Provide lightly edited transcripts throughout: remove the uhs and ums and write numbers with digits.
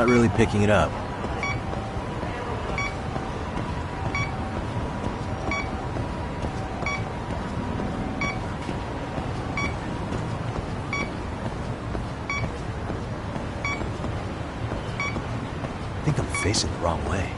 not really picking it up. I think I'm facing the wrong way.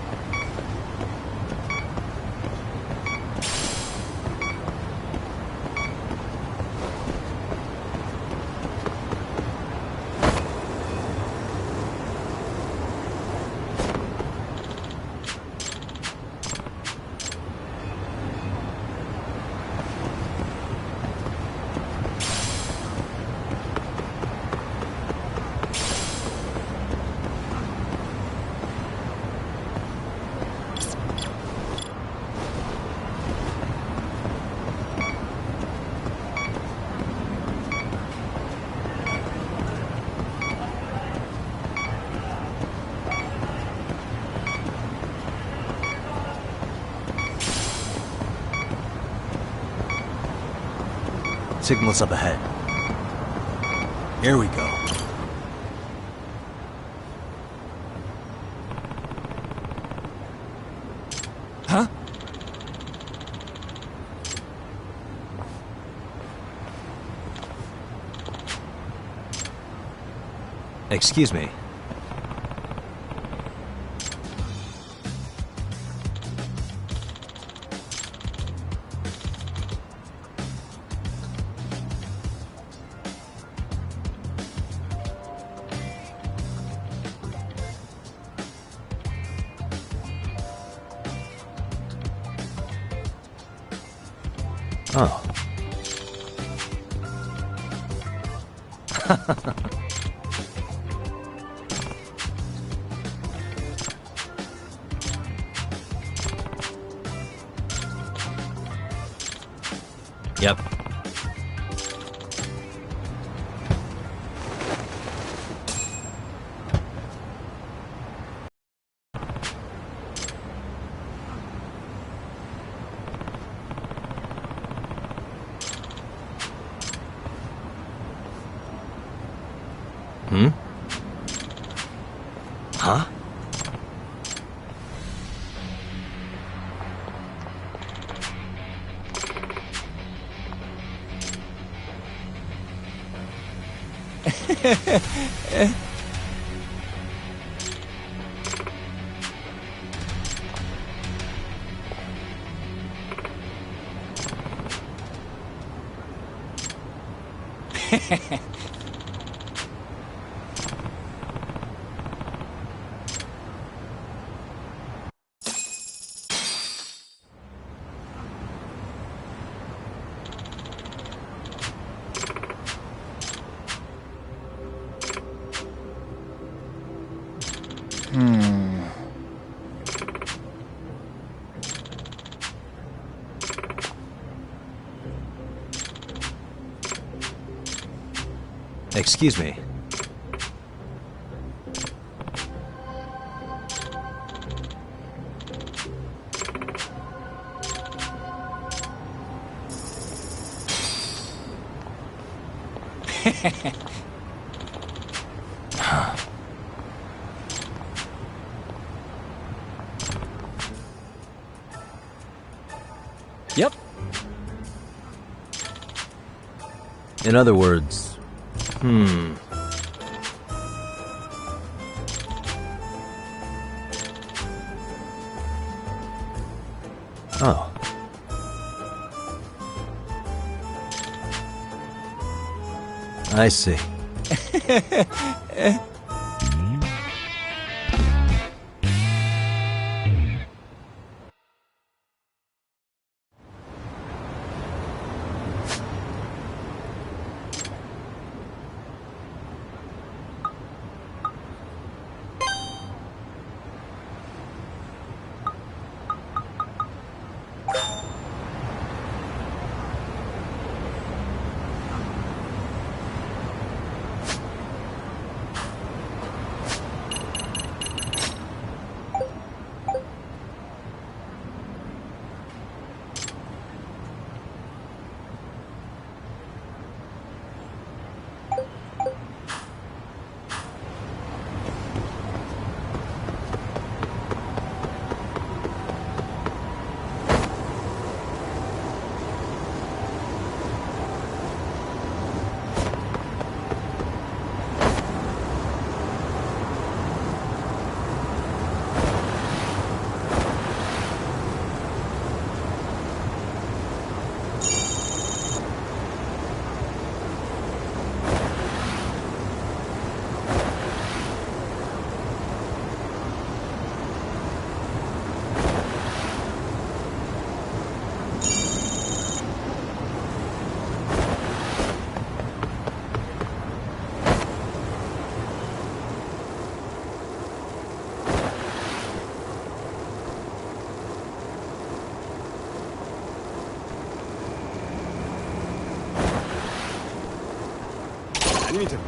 Signal's up ahead. Here we go. Huh? Excuse me. Oh. Yep. Hmm? Huh? Excuse me. Yep. In other words, Oh. I see. You need to...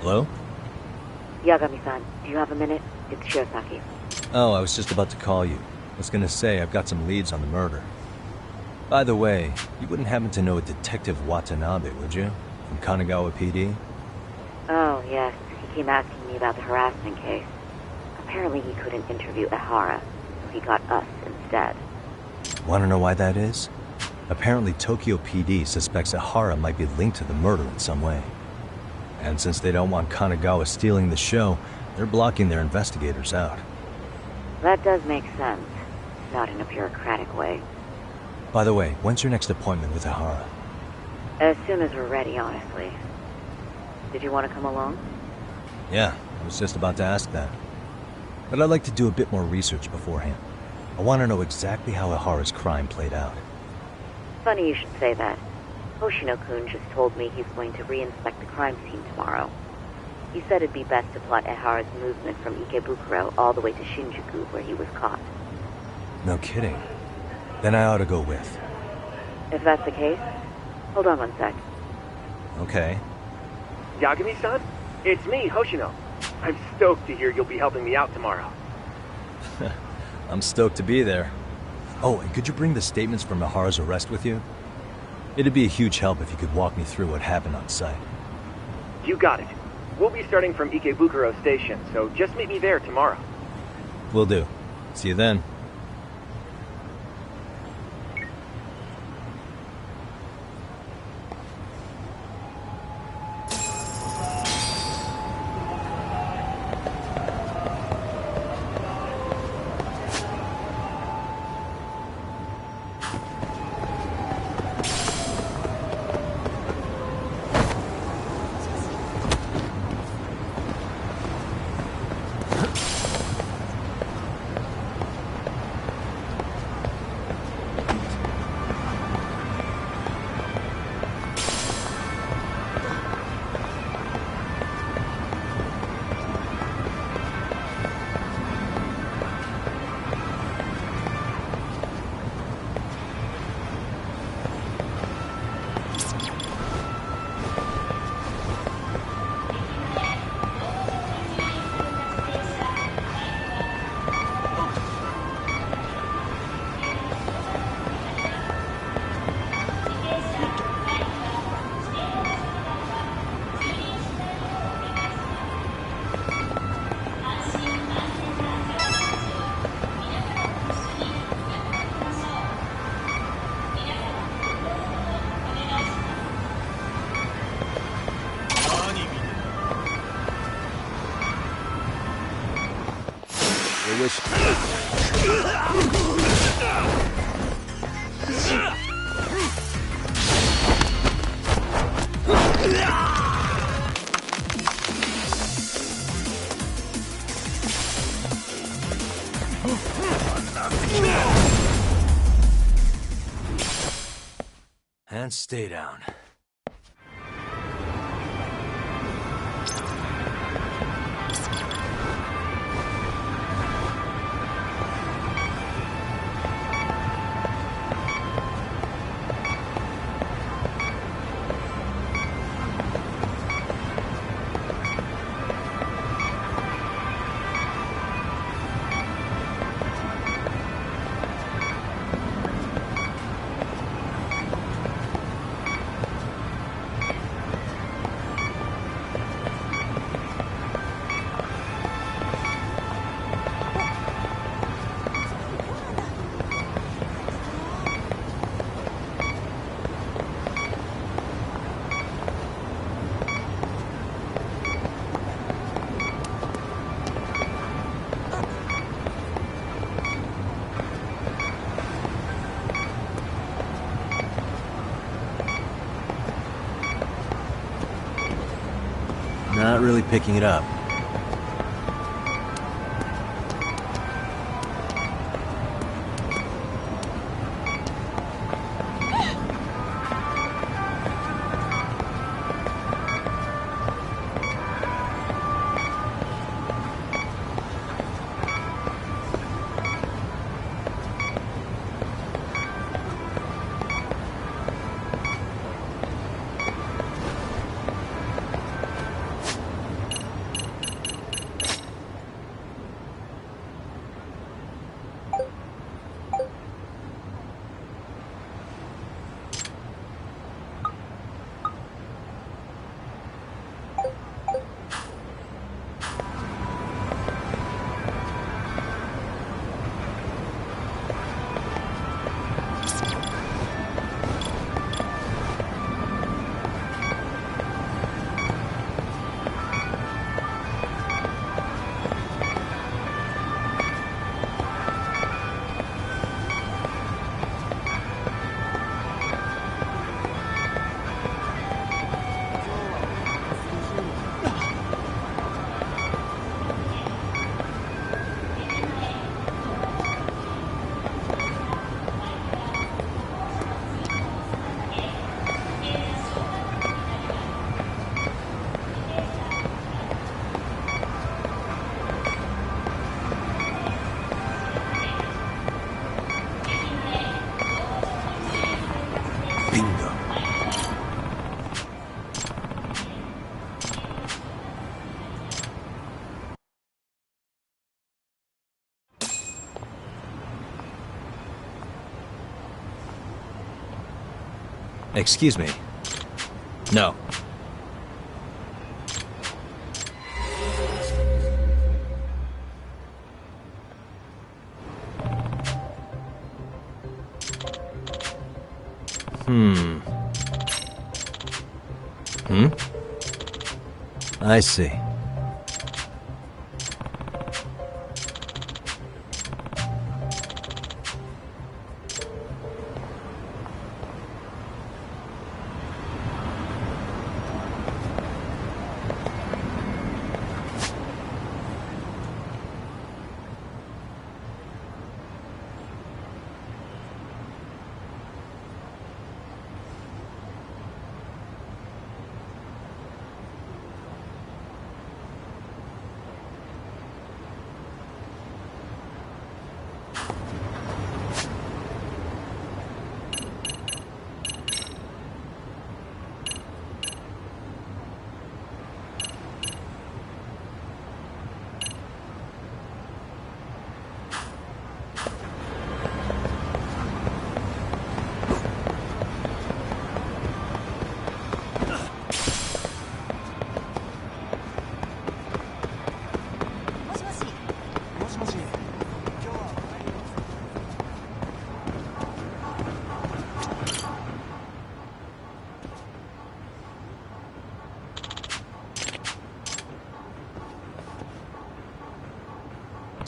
Hello? Yagami-san, do you have a minute? It's Shiosaki. Oh, I was just about to call you. I was gonna say I've got some leads on the murder. By the way, you wouldn't happen to know a Detective Watanabe, would you? From Kanagawa PD? Oh, yes. He came asking me about the harassment case. Apparently he couldn't interview Ehara, so he got us instead. Want to know why that is? Apparently Tokyo PD suspects Ehara might be linked to the murder in some way. And since they don't want Kanagawa stealing the show, they're blocking their investigators out. That does make sense. Not in a bureaucratic way. By the way, when's your next appointment with Ehara? As soon as we're ready, honestly. Did you want to come along? Yeah, I was just about to ask that. But I'd like to do a bit more research beforehand. I want to know exactly how Ehara's crime played out. Funny you should say that. Hoshino-kun just told me he's going to re-inspect the crime scene tomorrow. He said it'd be best to plot Ehara's movement from Ikebukuro all the way to Shinjuku, where he was caught. No kidding. Then I ought to go with. If that's the case, hold on one sec. Okay. Yagami-san? It's me, Hoshino. I'm stoked to hear you'll be helping me out tomorrow. I'm stoked to be there. Oh, and could you bring the statements from Ehara's arrest with you? It'd be a huge help if you could walk me through what happened on site. You got it. We'll be starting from Ikebukuro Station, so just meet me there tomorrow. Will do. See you then. And stay down. Not really picking it up. Excuse me. No. I see.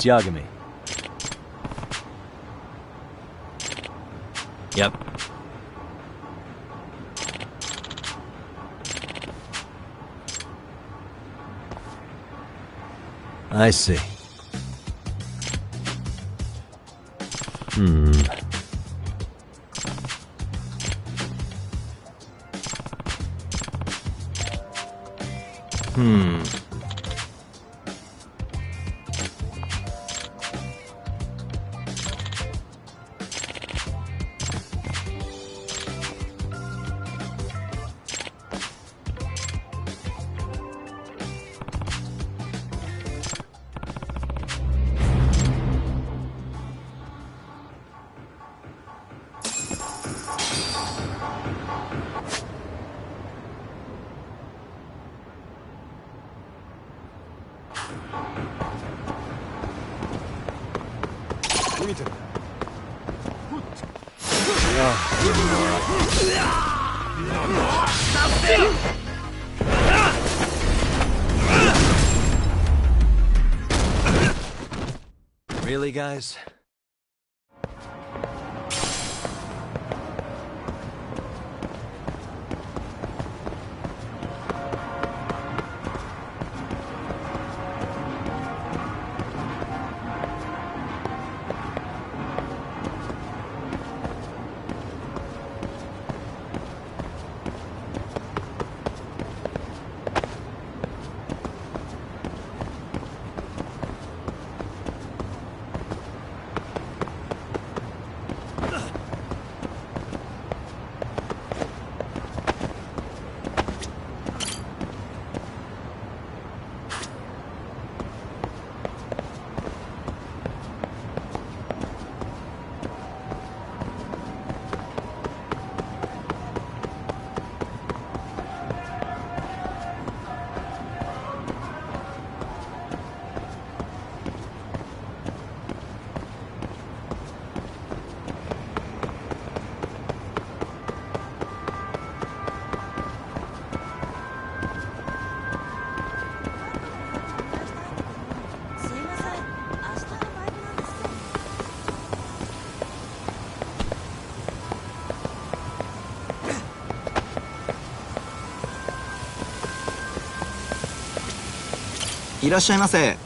Yagami. Yep. I see. Really, guys?いらっしゃいませ。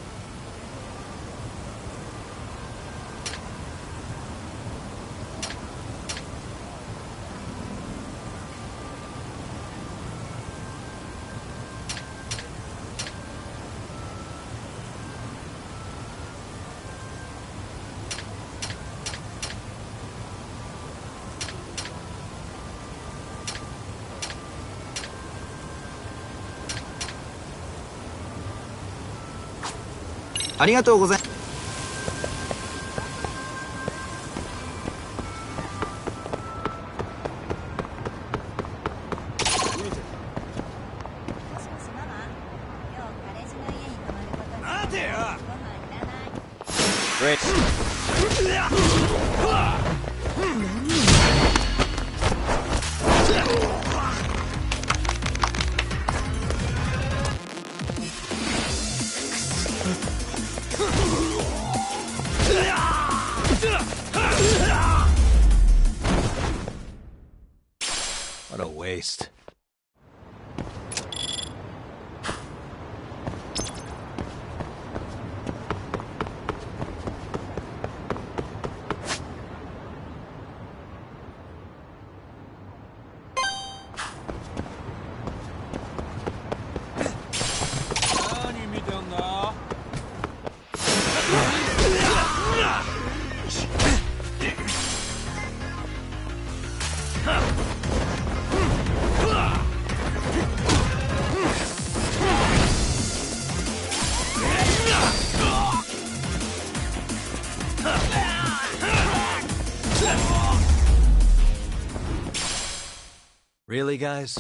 ありがとうございます。What a waste. Really, guys?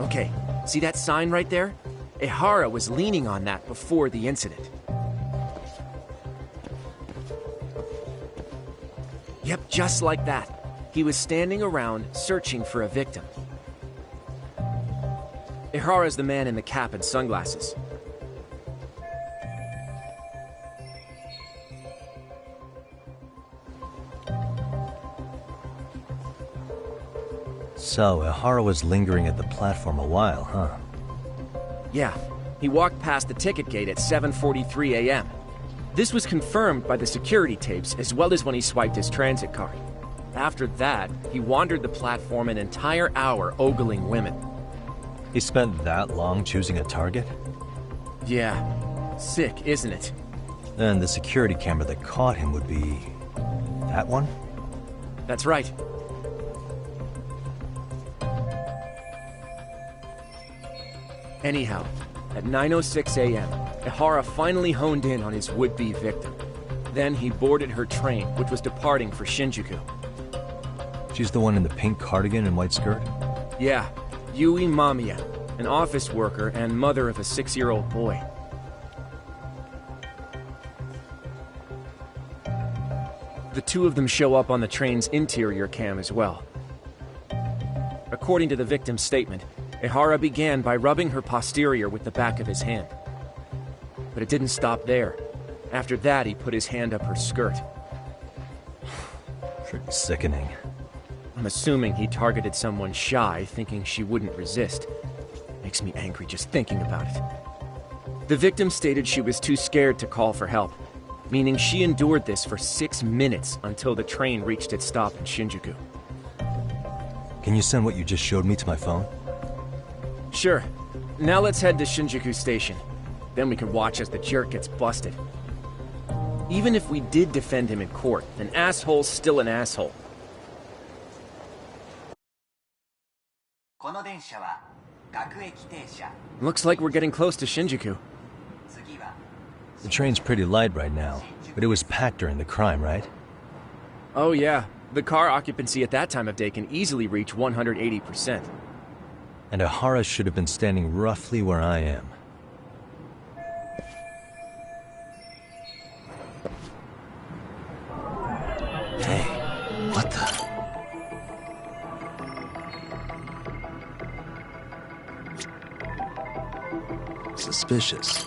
Okay, see that sign right there? Ehara was leaning on that before the incident. Yep, just like that. He was standing around searching for a victim. Ehara's the man in the cap and sunglasses. So, Ehara was lingering at the platform a while, huh? Yeah, he walked past the ticket gate at 7:43 a.m. This was confirmed by the security tapes as well as when he swiped his transit card. After that, he wandered the platform an entire hour ogling women. He spent that long choosing a target? Yeah, sick, isn't it? And the security camera that caught him would be... that one? That's right. Anyhow, at 9:06 a.m., Ehara finally honed in on his would-be victim. Then he boarded her train, which was departing for Shinjuku. She's the one in the pink cardigan and white skirt? Yeah, Yui Mamiya, an office worker and mother of a 6-year-old boy. The two of them show up on the train's interior cam as well. According to the victim's statement, Ehara began by rubbing her posterior with the back of his hand. But it didn't stop there. After that, he put his hand up her skirt. Pretty sickening. I'm assuming he targeted someone shy, thinking she wouldn't resist. Makes me angry just thinking about it. The victim stated she was too scared to call for help, meaning she endured this for 6 minutes until the train reached its stop in Shinjuku. Can you send what you just showed me to my phone? Sure. Now let's head to Shinjuku Station. Then we can watch as the jerk gets busted. Even if we did defend him in court, an asshole's still an asshole. Looks like we're getting close to Shinjuku. The train's pretty light right now, but it was packed during the crime, right? Oh yeah, the car occupancy at that time of day can easily reach 180%. And Ehara should have been standing roughly where I am. Hey, what the... Suspicious.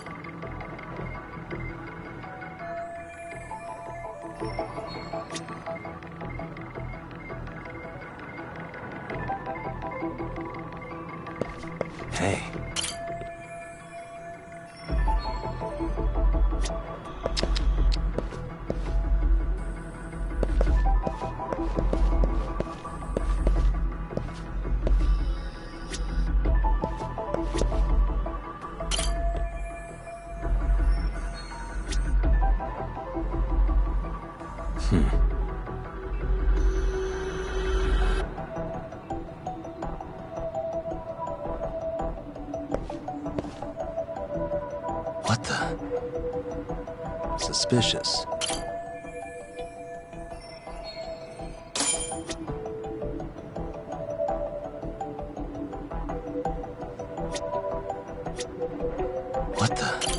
What the? Suspicious. What the?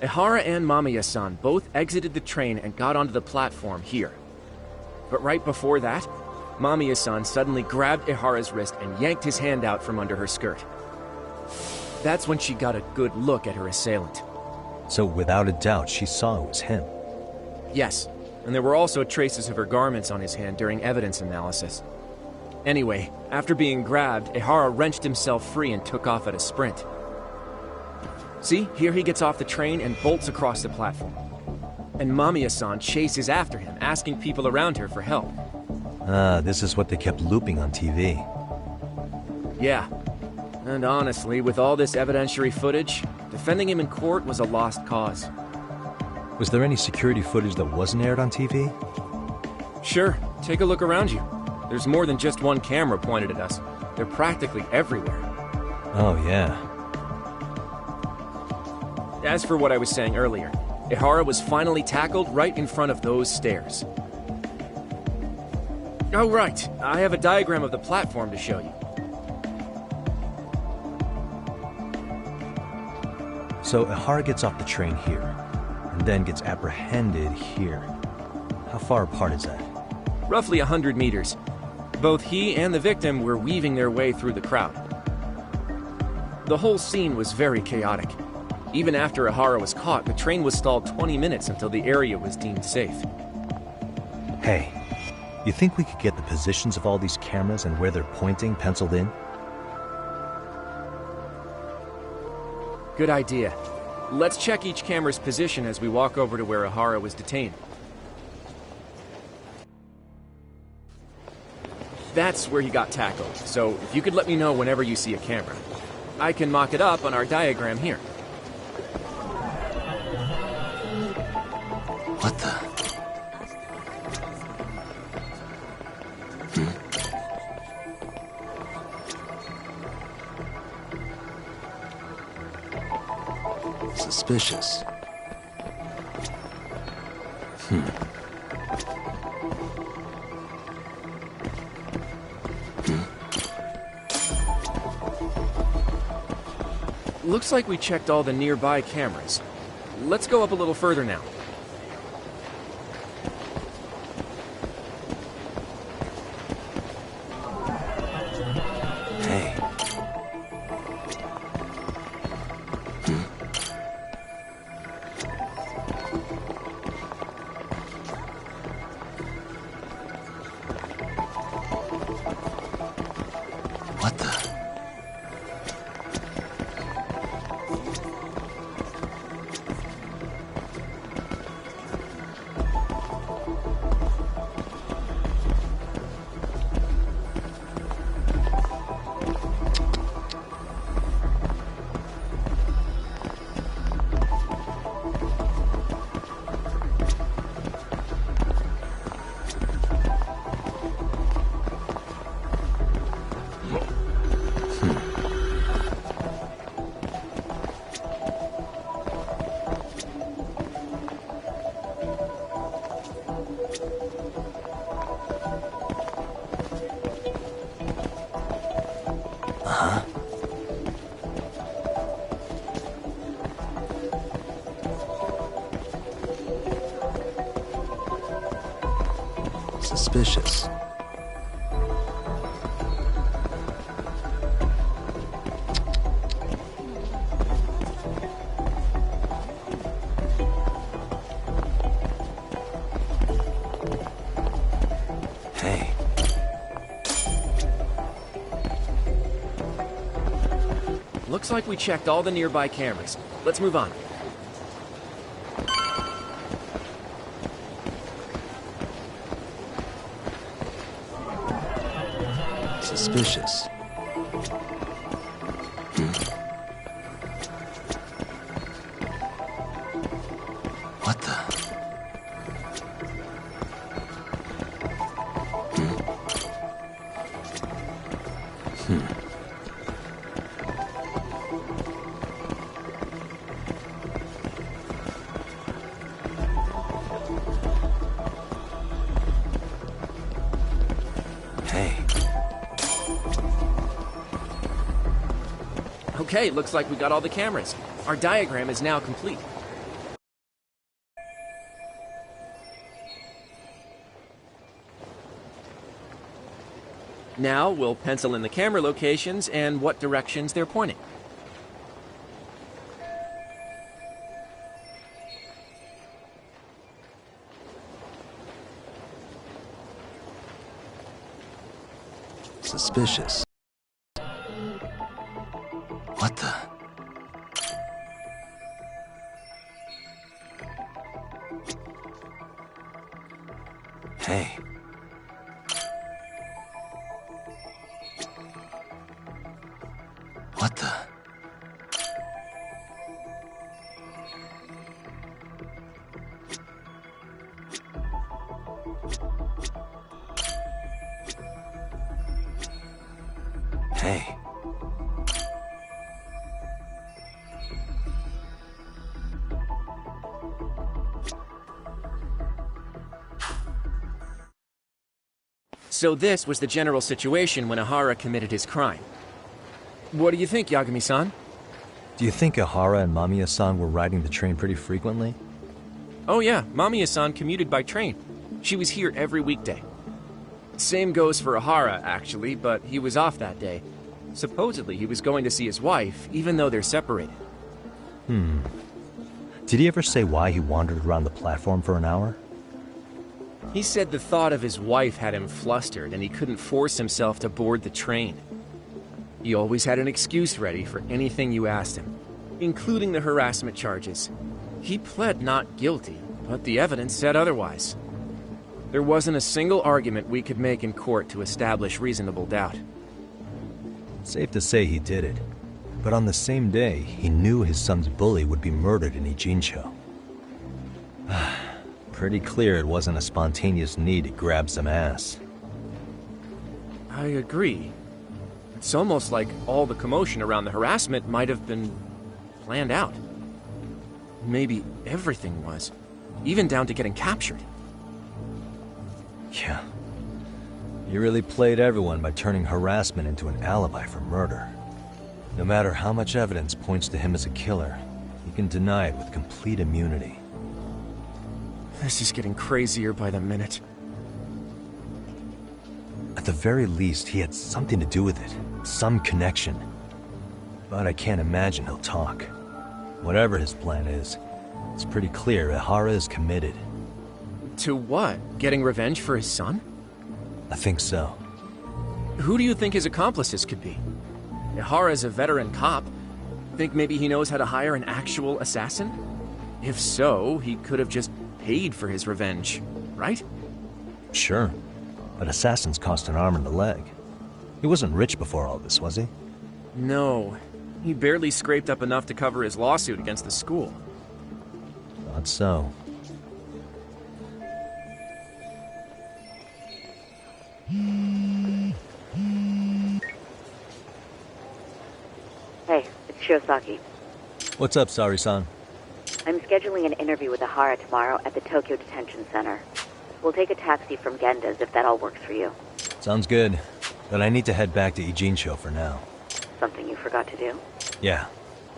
Ihara and Mamiya-san both exited the train and got onto the platform here. But right before that, Mamiya-san suddenly grabbed Ihara's wrist and yanked his hand out from under her skirt. That's when she got a good look at her assailant. So without a doubt, she saw it was him. Yes, and there were also traces of her garments on his hand during evidence analysis. Anyway, after being grabbed, Ihara wrenched himself free and took off at a sprint. See, here he gets off the train and bolts across the platform. And Mamiya-san chases after him, asking people around her for help. Ah, this is what they kept looping on TV. Yeah. And honestly, with all this evidentiary footage, defending him in court was a lost cause. Was there any security footage that wasn't aired on TV? Sure, take a look around you. There's more than just one camera pointed at us. They're practically everywhere. Oh, yeah. As for what I was saying earlier, Ihara was finally tackled right in front of those stairs. Oh, right. I have a diagram of the platform to show you. So Ihara gets off the train here, and then gets apprehended here. How far apart is that? Roughly 100 meters. Both he and the victim were weaving their way through the crowd. The whole scene was very chaotic. Even after Ihara was caught, the train was stalled 20 minutes until the area was deemed safe. Hey, you think we could get the positions of all these cameras and where they're pointing penciled in? Good idea. Let's check each camera's position as we walk over to where Ihara was detained. That's where he got tackled, so if you could let me know whenever you see a camera. I can mock it up on our diagram here. What the? Suspicious. Looks like we checked all the nearby cameras. Let's go up a little further now. Hey. What the? Suspicious. Hey. Looks like we checked all the nearby cameras. Let's move on. Suspicious. What the? Okay, looks like we got all the cameras. Our diagram is now complete. Now we'll pencil in the camera locations and what directions they're pointing. Suspicious. What the? Hey. What the? Hey. So this was the general situation when Ihara committed his crime. What do you think, Yagami-san? Do you think Ihara and Mamiya-san were riding the train pretty frequently? Oh yeah, Mamiya-san commuted by train. She was here every weekday. Same goes for Ihara, actually, but he was off that day. Supposedly he was going to see his wife, even though they're separated. Did he ever say why he wandered around the platform for an hour? He said the thought of his wife had him flustered and he couldn't force himself to board the train. He always had an excuse ready for anything you asked him, including the harassment charges. He pled not guilty, but the evidence said otherwise. There wasn't a single argument we could make in court to establish reasonable doubt. Safe to say he did it. But on the same day, he knew his son's bully would be murdered in Ijincho. Pretty clear it wasn't a spontaneous need to grab some ass. I agree. It's almost like all the commotion around the harassment might have been planned out. Maybe everything was, even down to getting captured. Yeah. He really played everyone by turning harassment into an alibi for murder. No matter how much evidence points to him as a killer, he can deny it with complete immunity. This is getting crazier by the minute. At the very least, he had something to do with it. Some connection. But I can't imagine he'll talk. Whatever his plan is, it's pretty clear Ihara is committed. To what? Getting revenge for his son? I think so. Who do you think his accomplices could be? Ihara's a veteran cop. Think maybe he knows how to hire an actual assassin? If so, he could have just paid for his revenge, right? Sure. But assassins cost an arm and a leg. He wasn't rich before all this, was he? No. He barely scraped up enough to cover his lawsuit against the school. Thought so. Hey, it's Shiosaki. What's up, Sari-san? I'm scheduling an interview with Ihara tomorrow at the Tokyo Detention Center. We'll take a taxi from Genda's if that all works for you. Sounds good. But I need to head back to Ijincho for now. Something you forgot to do? Yeah.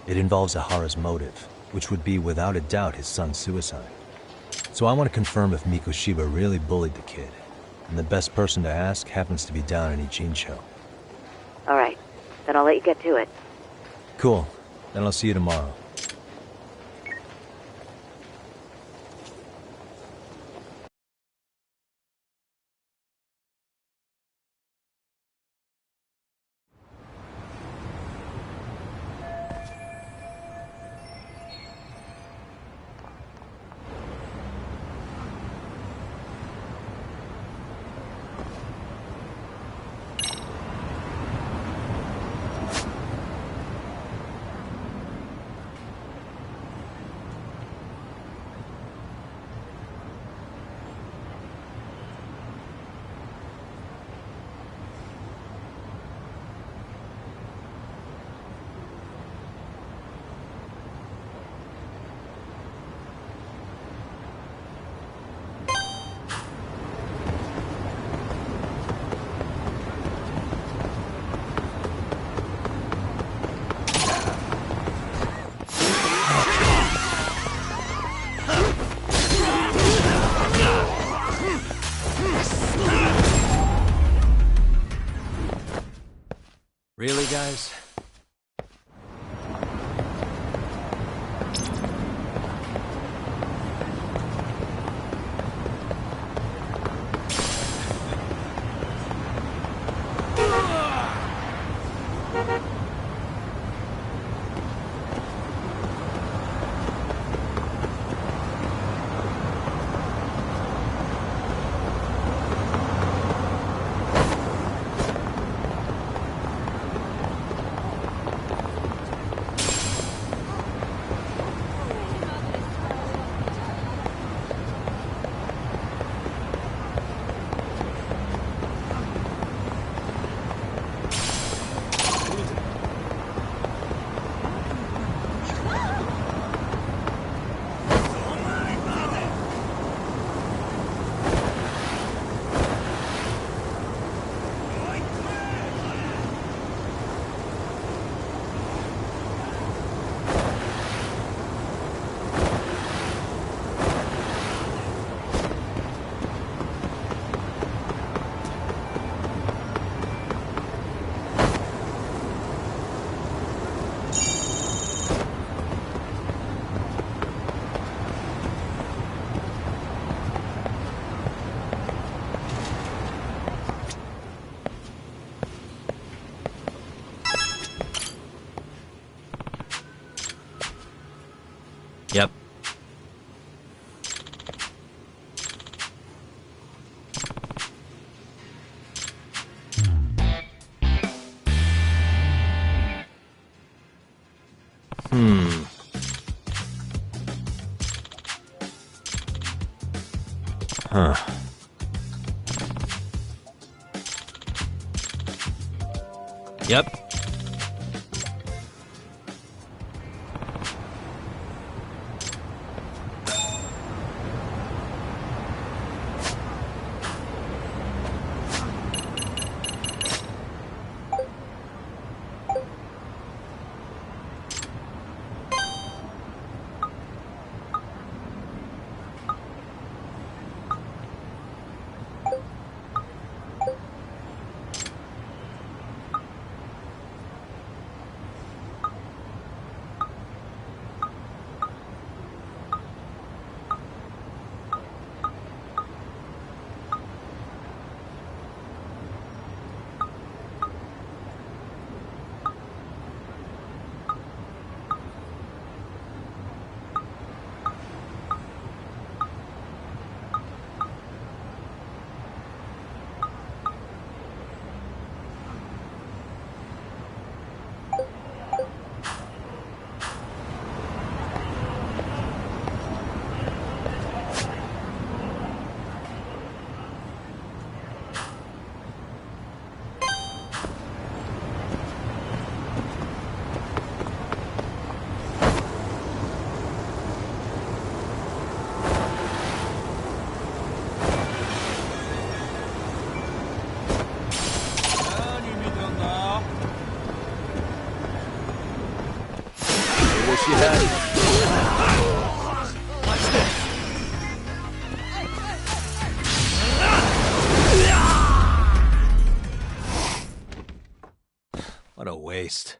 It involves Ihara's motive, which would be without a doubt his son's suicide. So I want to confirm if Mikoshiba really bullied the kid. And the best person to ask happens to be down in Ijincho. Alright, then I'll let you get to it. Cool. Then I'll see you tomorrow. Sorry, guys. Yep. Huh. Yep. Wish you had. What a waste.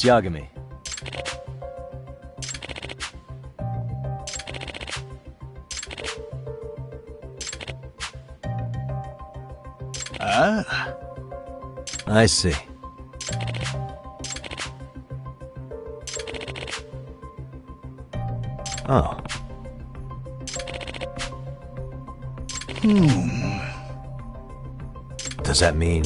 Yagami. I see. Oh. Does that mean...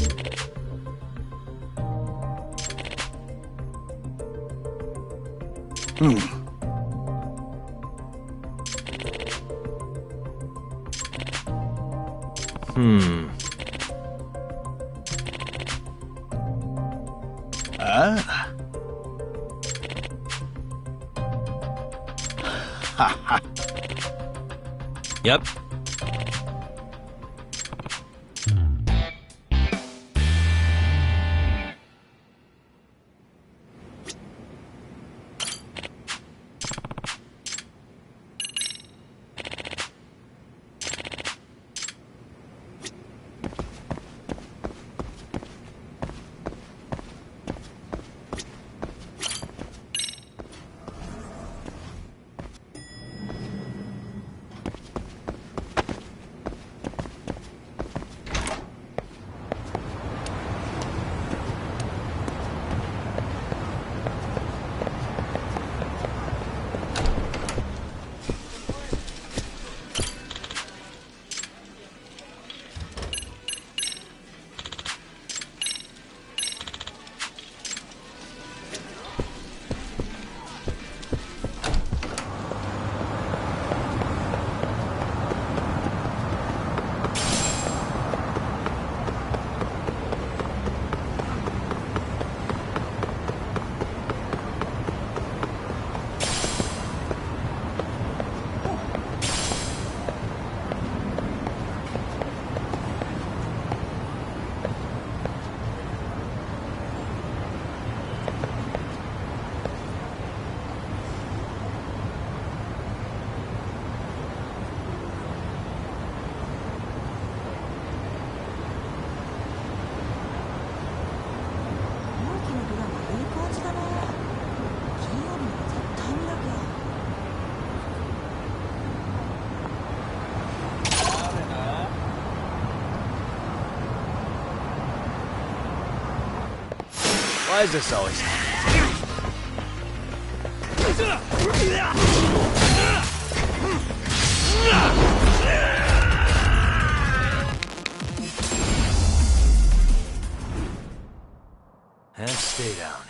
Yep. Why is this always happening? And stay down.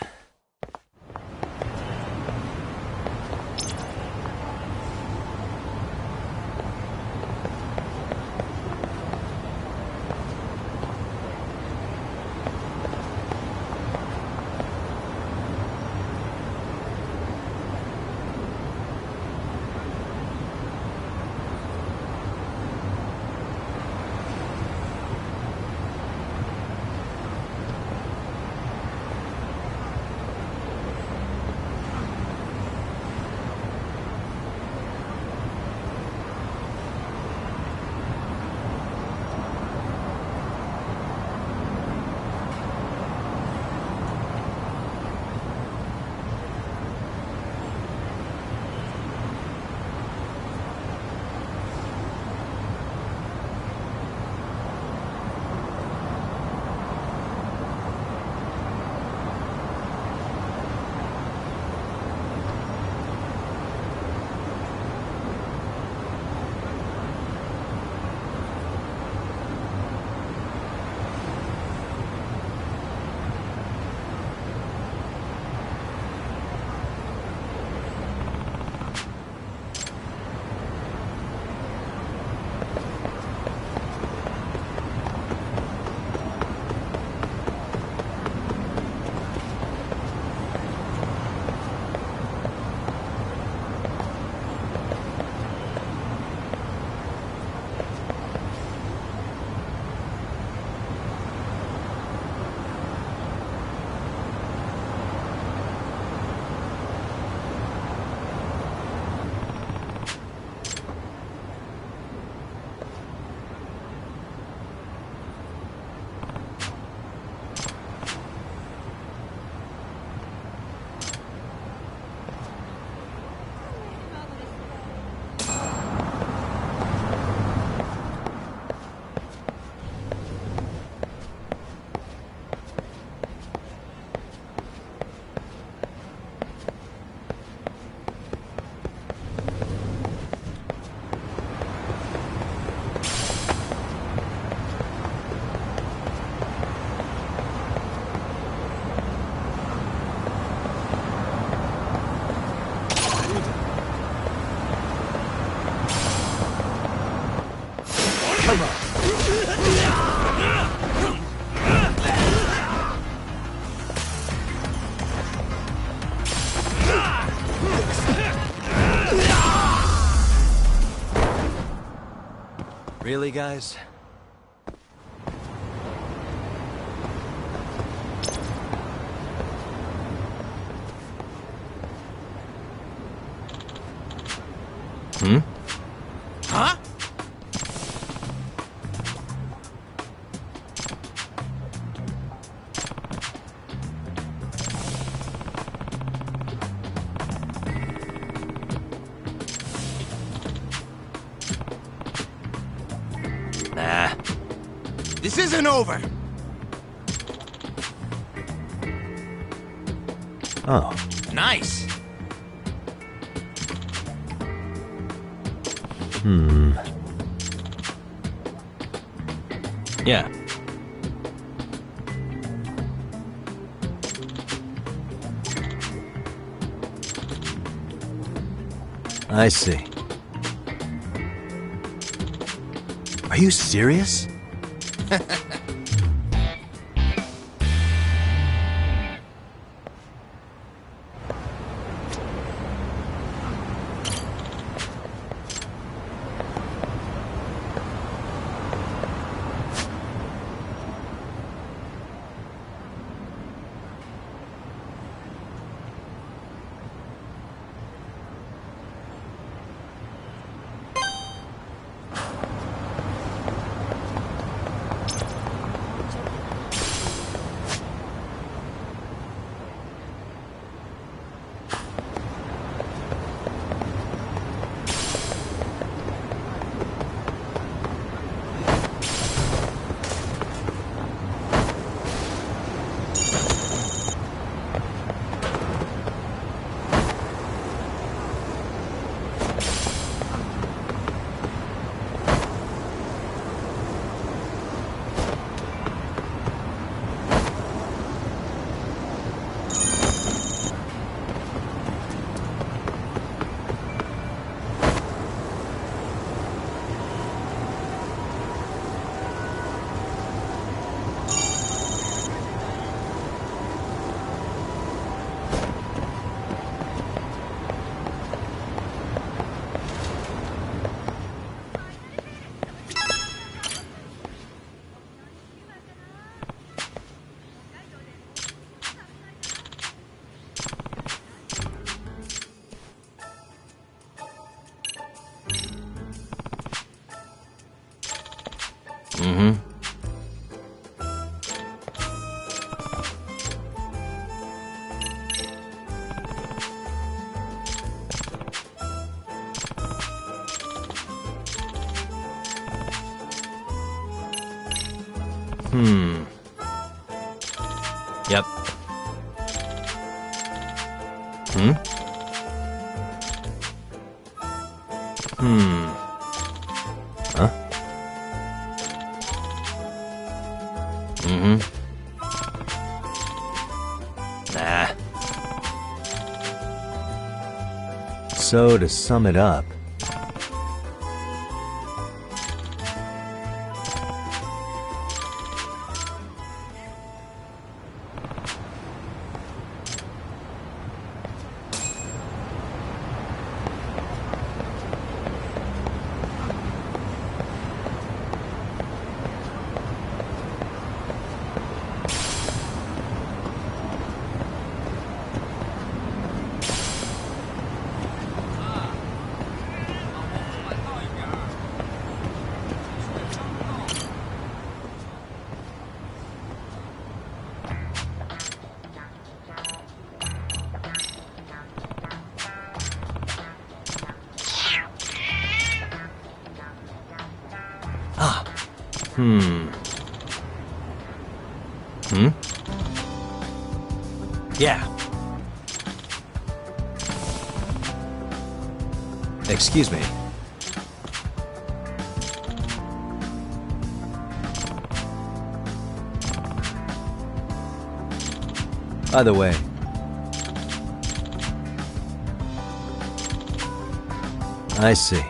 Come on. Really, guys? Huh? Nah. This isn't over! Oh. Nice! Yeah. I see. Are you serious? Yep. Huh? Nah. So, to sum it up, yeah. Excuse me. By the way, I see.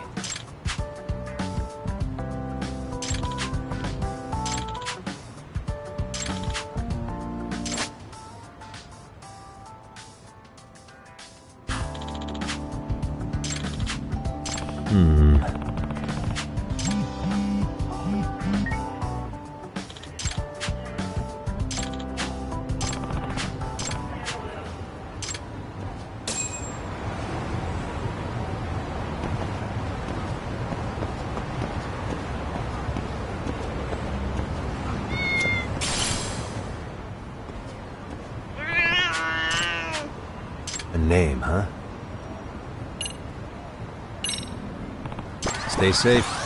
name, huh? Stay safe.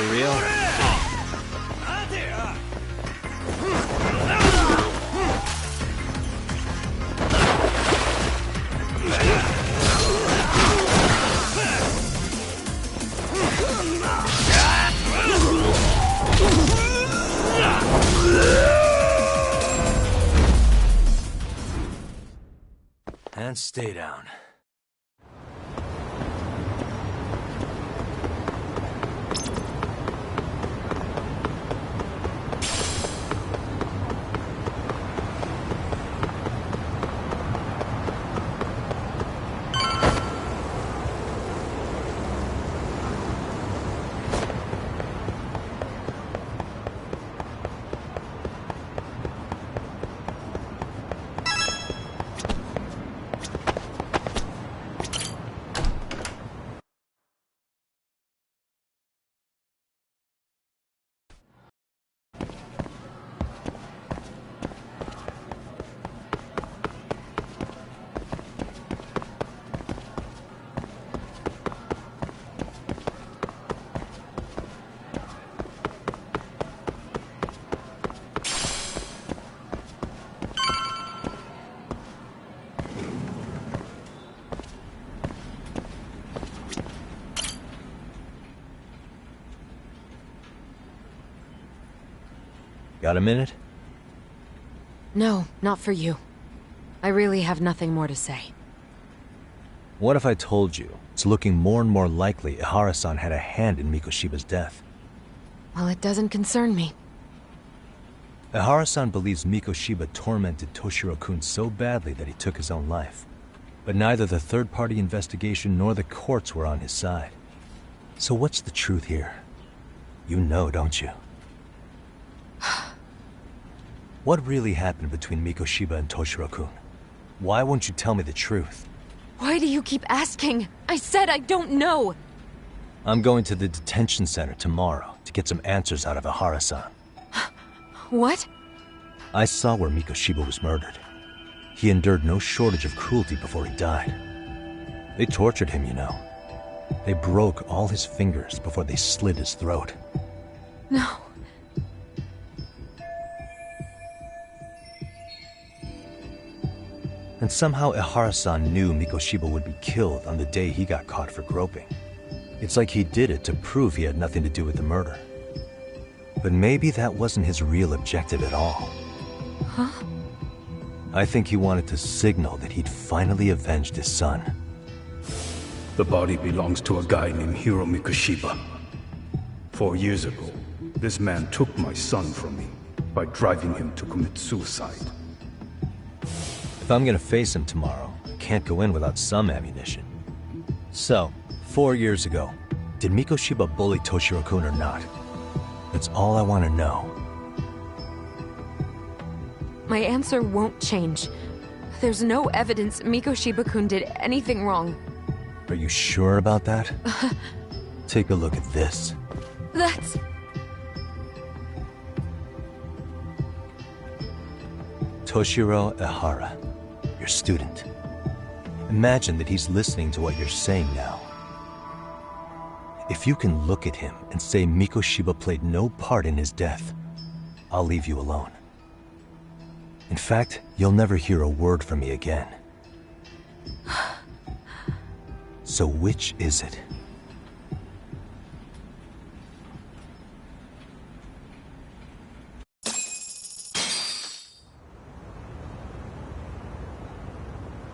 For real? And stay down. Got a minute? No, not for you. I really have nothing more to say. What if I told you it's looking more and more likely Ihara-san had a hand in Mikoshiba's death? Well, it doesn't concern me. Ihara-san believes Mikoshiba tormented Toshiro-kun so badly that he took his own life. But neither the third-party investigation nor the courts were on his side. So what's the truth here? You know, don't you? What really happened between Mikoshiba and Toshiro-kun? Why won't you tell me the truth? Why do you keep asking? I said I don't know! I'm going to the detention center tomorrow to get some answers out of Ihara-san. What? I saw where Mikoshiba was murdered. He endured no shortage of cruelty before he died. They tortured him, you know. They broke all his fingers before they slit his throat. No. And somehow Ihara-san knew Mikoshiba would be killed on the day he got caught for groping. It's like he did it to prove he had nothing to do with the murder. But maybe that wasn't his real objective at all. Huh? I think he wanted to signal that he'd finally avenged his son. The body belongs to a guy named Hiro Mikoshiba. 4 years ago, this man took my son from me by driving him to commit suicide. If I'm gonna face him tomorrow, I can't go in without some ammunition. So, 4 years ago, did Mikoshiba bully Toshiro-kun or not? That's all I want to know. My answer won't change. There's no evidence Mikoshiba-kun did anything wrong. Are you sure about that? Take a look at this. That's... Toshiro Ihara, your student. Imagine that he's listening to what you're saying now. If you can look at him and say Mikoshiba played no part in his death, I'll leave you alone. In fact, you'll never hear a word from me again. So which is it?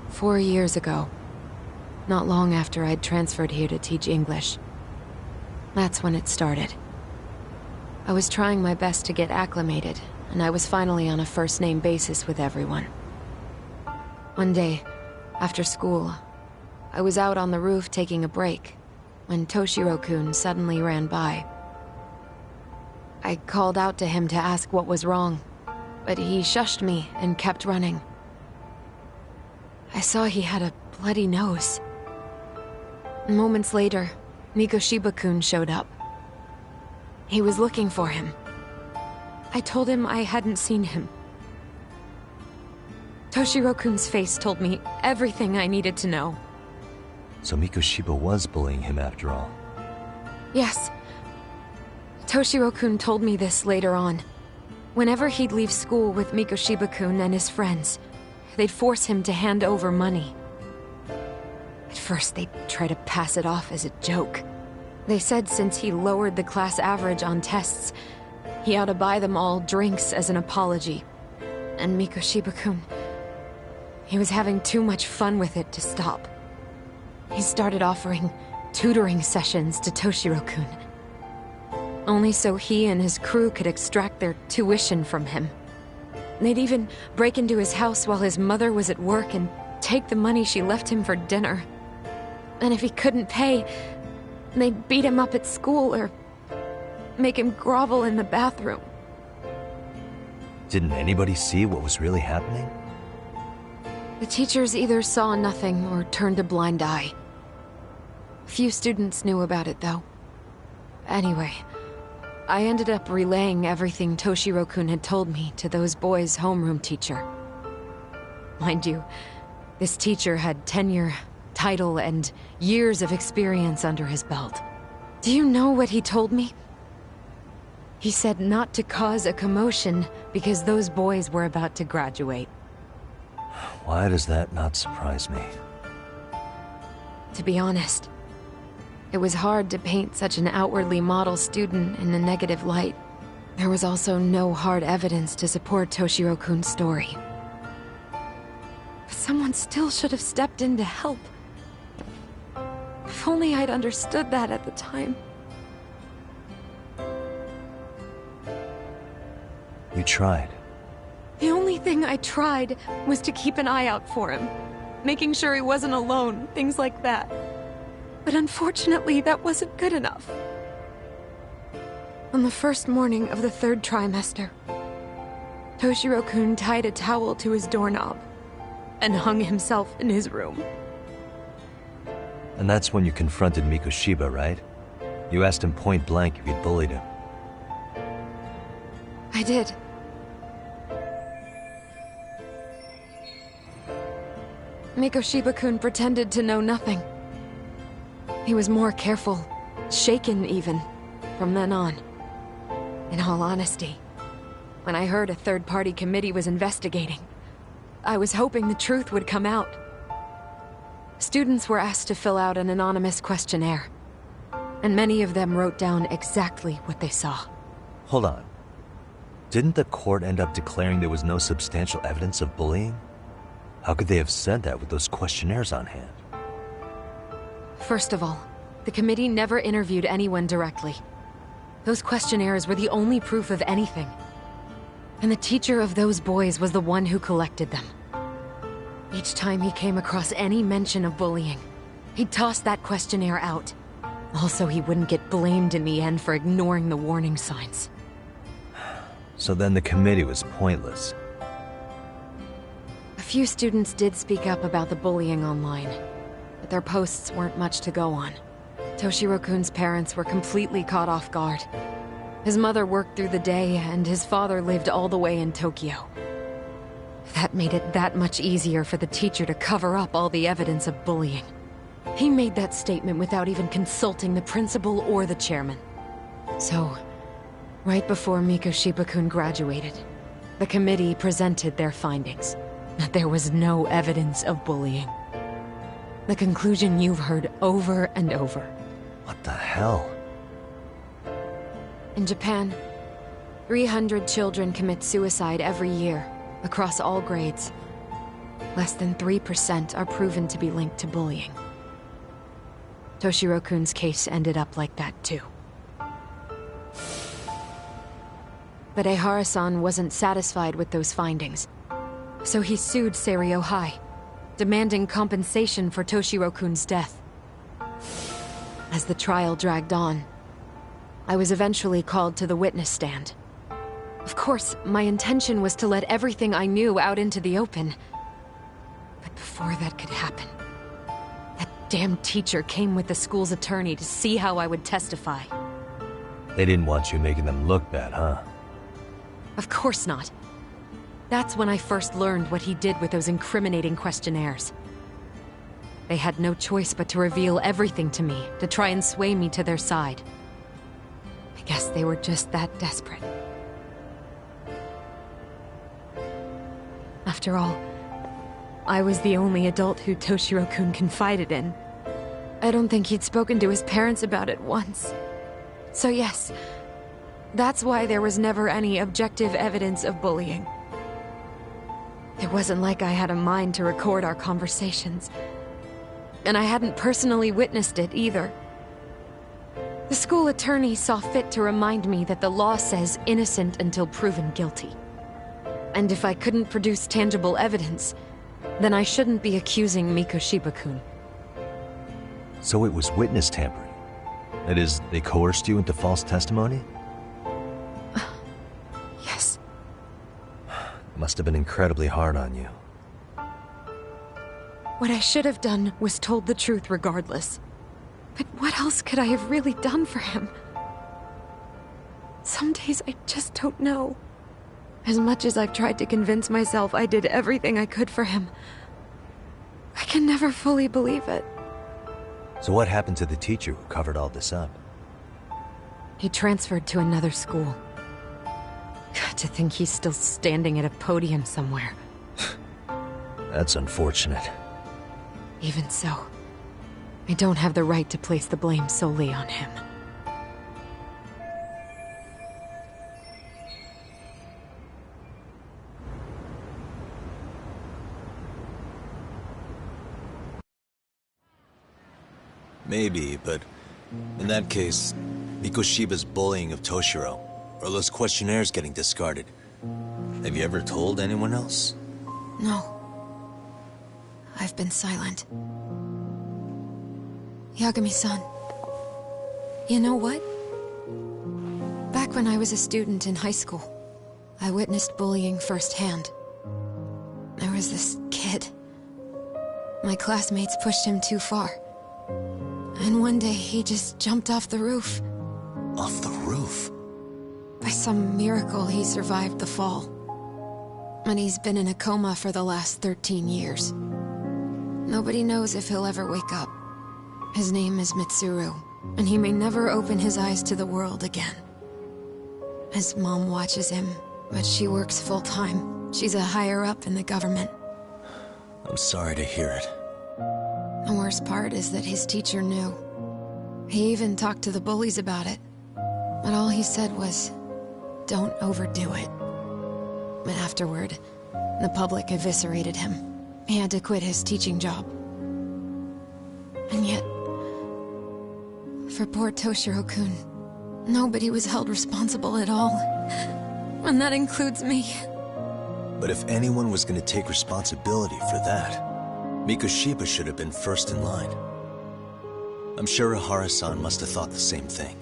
"4 years ago, not long after I'd transferred here to teach English. That's when it started. I was trying my best to get acclimated, and I was finally on a first-name basis with everyone. One day, after school, I was out on the roof taking a break, when Toshiro-kun suddenly ran by. I called out to him to ask what was wrong, but he shushed me and kept running. I saw he had a bloody nose. Moments later, Mikoshiba-kun showed up. He was looking for him. I told him I hadn't seen him. Toshiro-kun's face told me everything I needed to know. So Mikoshiba was bullying him after all. Yes. Toshiro-kun told me this later on. Whenever he'd leave school with Mikoshiba-kun and his friends, they'd force him to hand over money. At first, they'd try to pass it off as a joke. They said since he lowered the class average on tests, he ought to buy them all drinks as an apology. And Mikoshiba-kun, he was having too much fun with it to stop. He started offering tutoring sessions to Toshiro-kun. Only so he and his crew could extract their tuition from him. They'd even break into his house while his mother was at work and take the money she left him for dinner. And if he couldn't pay, they'd beat him up at school or make him grovel in the bathroom. Didn't anybody see what was really happening? The teachers either saw nothing or turned a blind eye. Few students knew about it, though. Anyway, I ended up relaying everything Toshiro-kun had told me to those boys' homeroom teacher. Mind you, this teacher had tenure, title, and years of experience under his belt. Do you know what he told me? He said not to cause a commotion because those boys were about to graduate. Why does that not surprise me? To be honest, it was hard to paint such an outwardly model student in a negative light. There was also no hard evidence to support Toshiro-kun's story. But someone still should have stepped in to help. If only I'd understood that at the time. You tried. The only thing I tried was to keep an eye out for him. making sure he wasn't alone, things like that. But unfortunately, that wasn't good enough. On the first morning of the 3rd trimester, Toshiro-kun tied a towel to his doorknob and hung himself in his room. And that's when you confronted Mikoshiba, right? You asked him point blank if he'd bullied him. I did. Mikoshiba-kun pretended to know nothing. He was more careful, shaken even, from then on. In all honesty, when I heard a third-party committee was investigating, I was hoping the truth would come out. Students were asked to fill out an anonymous questionnaire, and many of them wrote down exactly what they saw. Hold on. Didn't the court end up declaring there was no substantial evidence of bullying? How could they have said that with those questionnaires on hand? First of all, the committee never interviewed anyone directly. Those questionnaires were the only proof of anything. And the teacher of those boys was the one who collected them. Each time he came across any mention of bullying, he'd toss that questionnaire out. Also, he wouldn't get blamed in the end for ignoring the warning signs. So then the committee was pointless. A few students did speak up about the bullying online, but their posts weren't much to go on. Toshiro-kun's parents were completely caught off guard. His mother worked through the day, and his father lived all the way in Tokyo. That made it that much easier for the teacher to cover up all the evidence of bullying. He made that statement without even consulting the principal or the chairman. So, right before Mikoshiba-kun graduated, the committee presented their findings, that there was no evidence of bullying. The conclusion you've heard over and over. What the hell? In Japan, 300 children commit suicide every year, across all grades. Less than 3% are proven to be linked to bullying. Toshiro-kun's case ended up like that too. But Ehara-san wasn't satisfied with those findings, so he sued Seiryo High, demanding compensation for Toshiro-kun's death. As the trial dragged on, I was eventually called to the witness stand. Of course, my intention was to let everything I knew out into the open. But before that could happen, that damn teacher came with the school's attorney to see how I would testify. They didn't want you making them look bad, huh? Of course not. That's when I first learned what he did with those incriminating questionnaires. They had no choice but to reveal everything to me, to try and sway me to their side. I guess they were just that desperate. After all, I was the only adult who Toshiro-kun confided in. I don't think he'd spoken to his parents about it once. So yes, that's why there was never any objective evidence of bullying. It wasn't like I had a mind to record our conversations. And I hadn't personally witnessed it either. The school attorney saw fit to remind me that the law says innocent until proven guilty. And if I couldn't produce tangible evidence, then I shouldn't be accusing Mikoshiba-kun. So it was witness tampering? That is, they coerced you into false testimony? Yes. It must have been incredibly hard on you. What I should have done was told the truth regardless. But what else could I have really done for him? Some days I just don't know. As much as I've tried to convince myself I did everything I could for him, I can never fully believe it. So what happened to the teacher who covered all this up? He transferred to another school. To think he's still standing at a podium somewhere. That's unfortunate. Even so, I don't have the right to place the blame solely on him. Maybe, but in that case, Mikoshiba's bullying of Toshiro, or those questionnaires getting discarded. Have you ever told anyone else? No. I've been silent. Yagami-san, you know what? Back when I was a student in high school, I witnessed bullying firsthand. There was this kid. My classmates pushed him too far. And one day he just jumped off the roof. Off the roof? By some miracle, he survived the fall. And he's been in a coma for the last 13 years. Nobody knows if he'll ever wake up. His name is Mitsuru, and he may never open his eyes to the world again. His mom watches him, but she works full-time. She's a higher-up in the government. I'm sorry to hear it. The worst part is that his teacher knew. He even talked to the bullies about it. But all he said was, don't overdo it. But afterward, the public eviscerated him. He had to quit his teaching job. And yet, for poor Toshiro-kun, nobody was held responsible at all. And that includes me. But if anyone was going to take responsibility for that, Mikoshiba should have been first in line. I'm sure Ihara-san must have thought the same thing.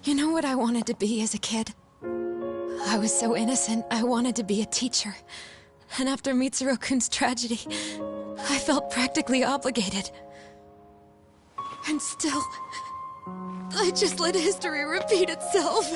You know what I wanted to be as a kid? I was so innocent, I wanted to be a teacher. And after Mitsuru-kun's tragedy, I felt practically obligated. And still, I just let history repeat itself.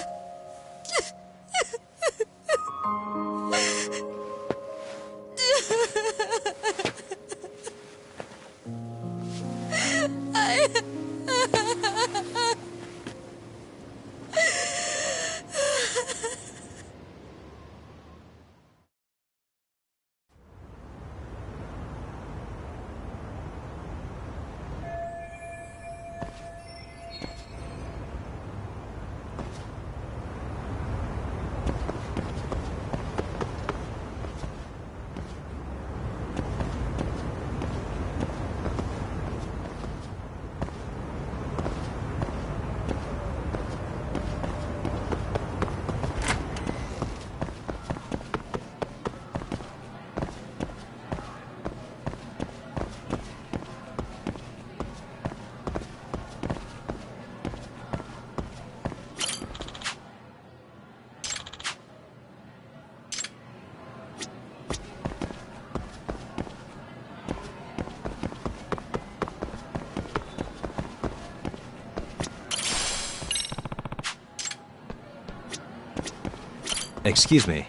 Excuse me.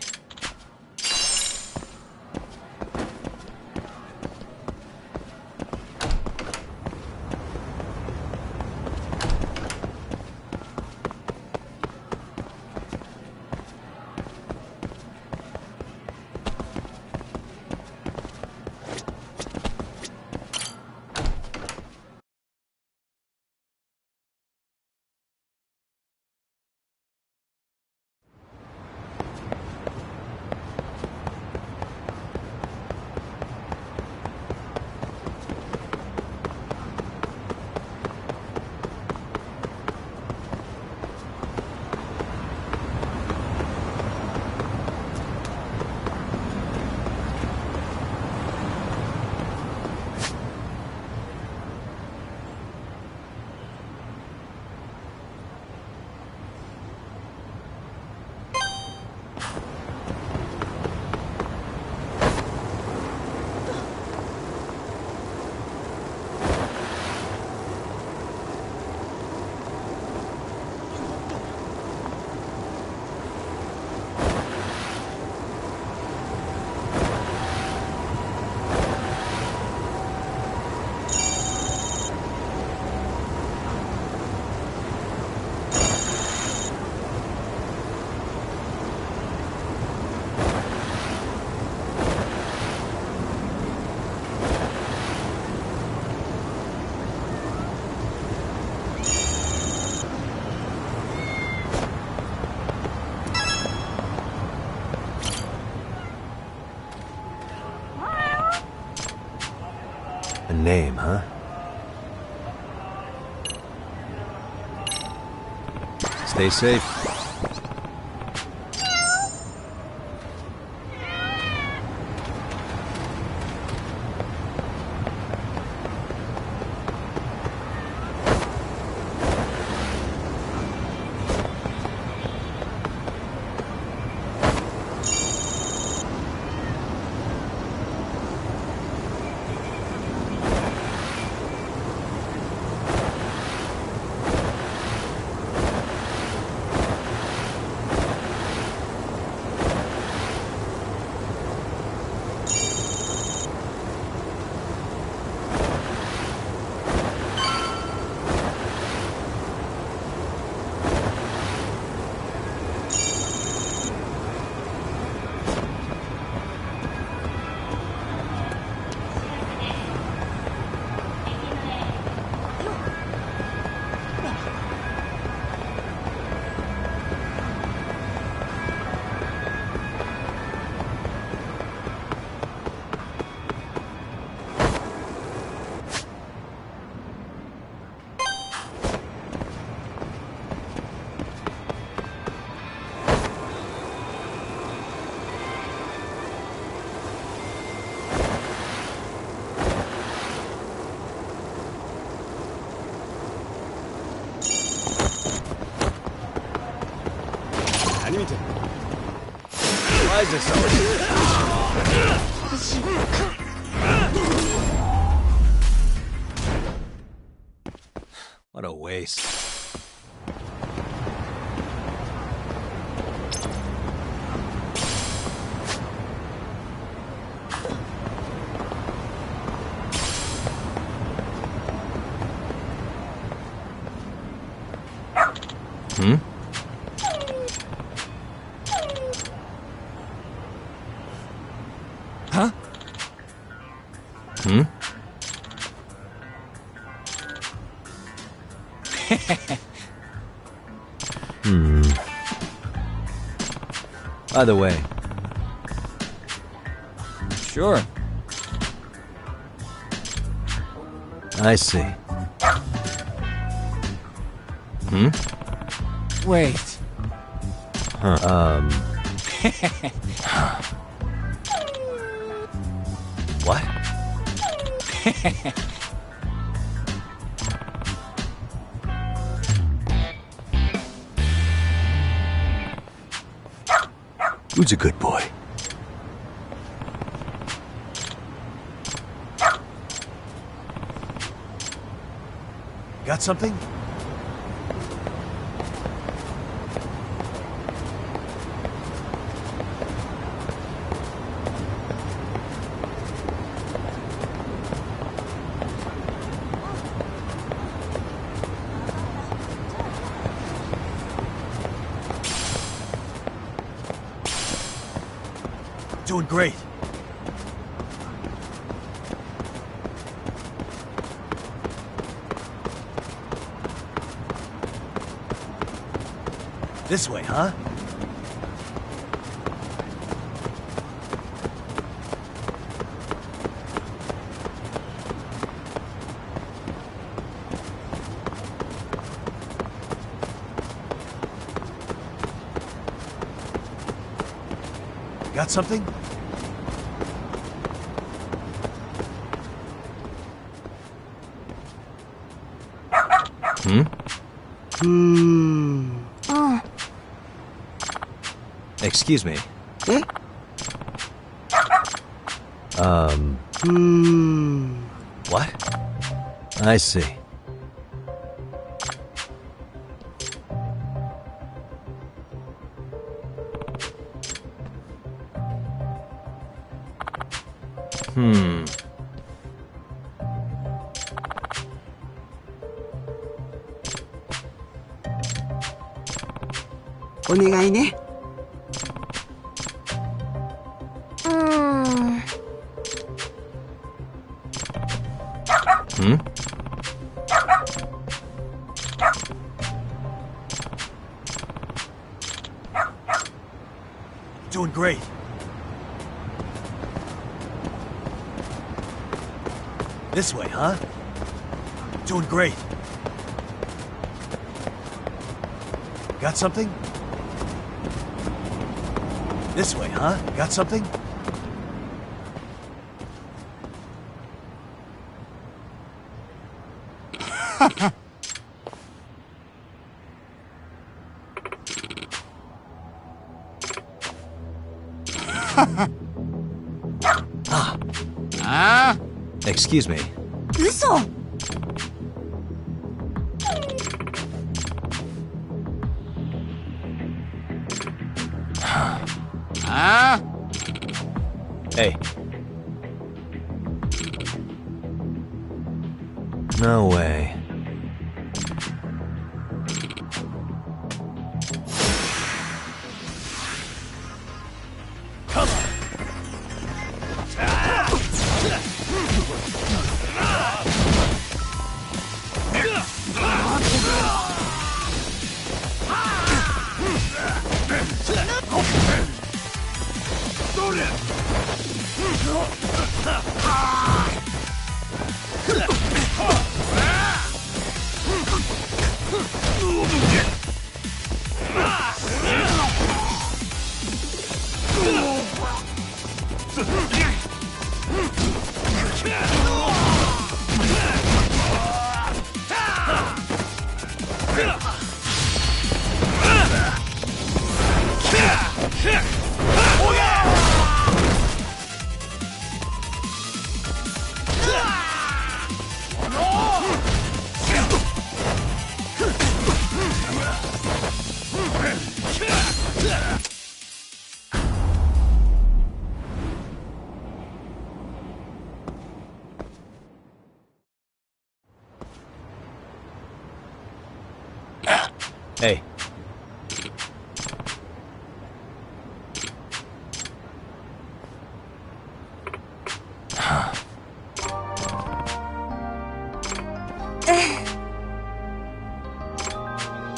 A name, huh? Stay safe. Why is this always... What a waste. Hmm? Huh? Hmm? By the way, Sure. I see. Hmm? Wait. What? Who's a good boy? Got something? Doing great. This way, huh? Got something? Hmm? Excuse me. What? I see. Hmm. お願いね。Hmm? Doing great. This way, huh? Doing great. Got something? This way, huh? Got something? Excuse me. 嘘。Hey. No way. Hey.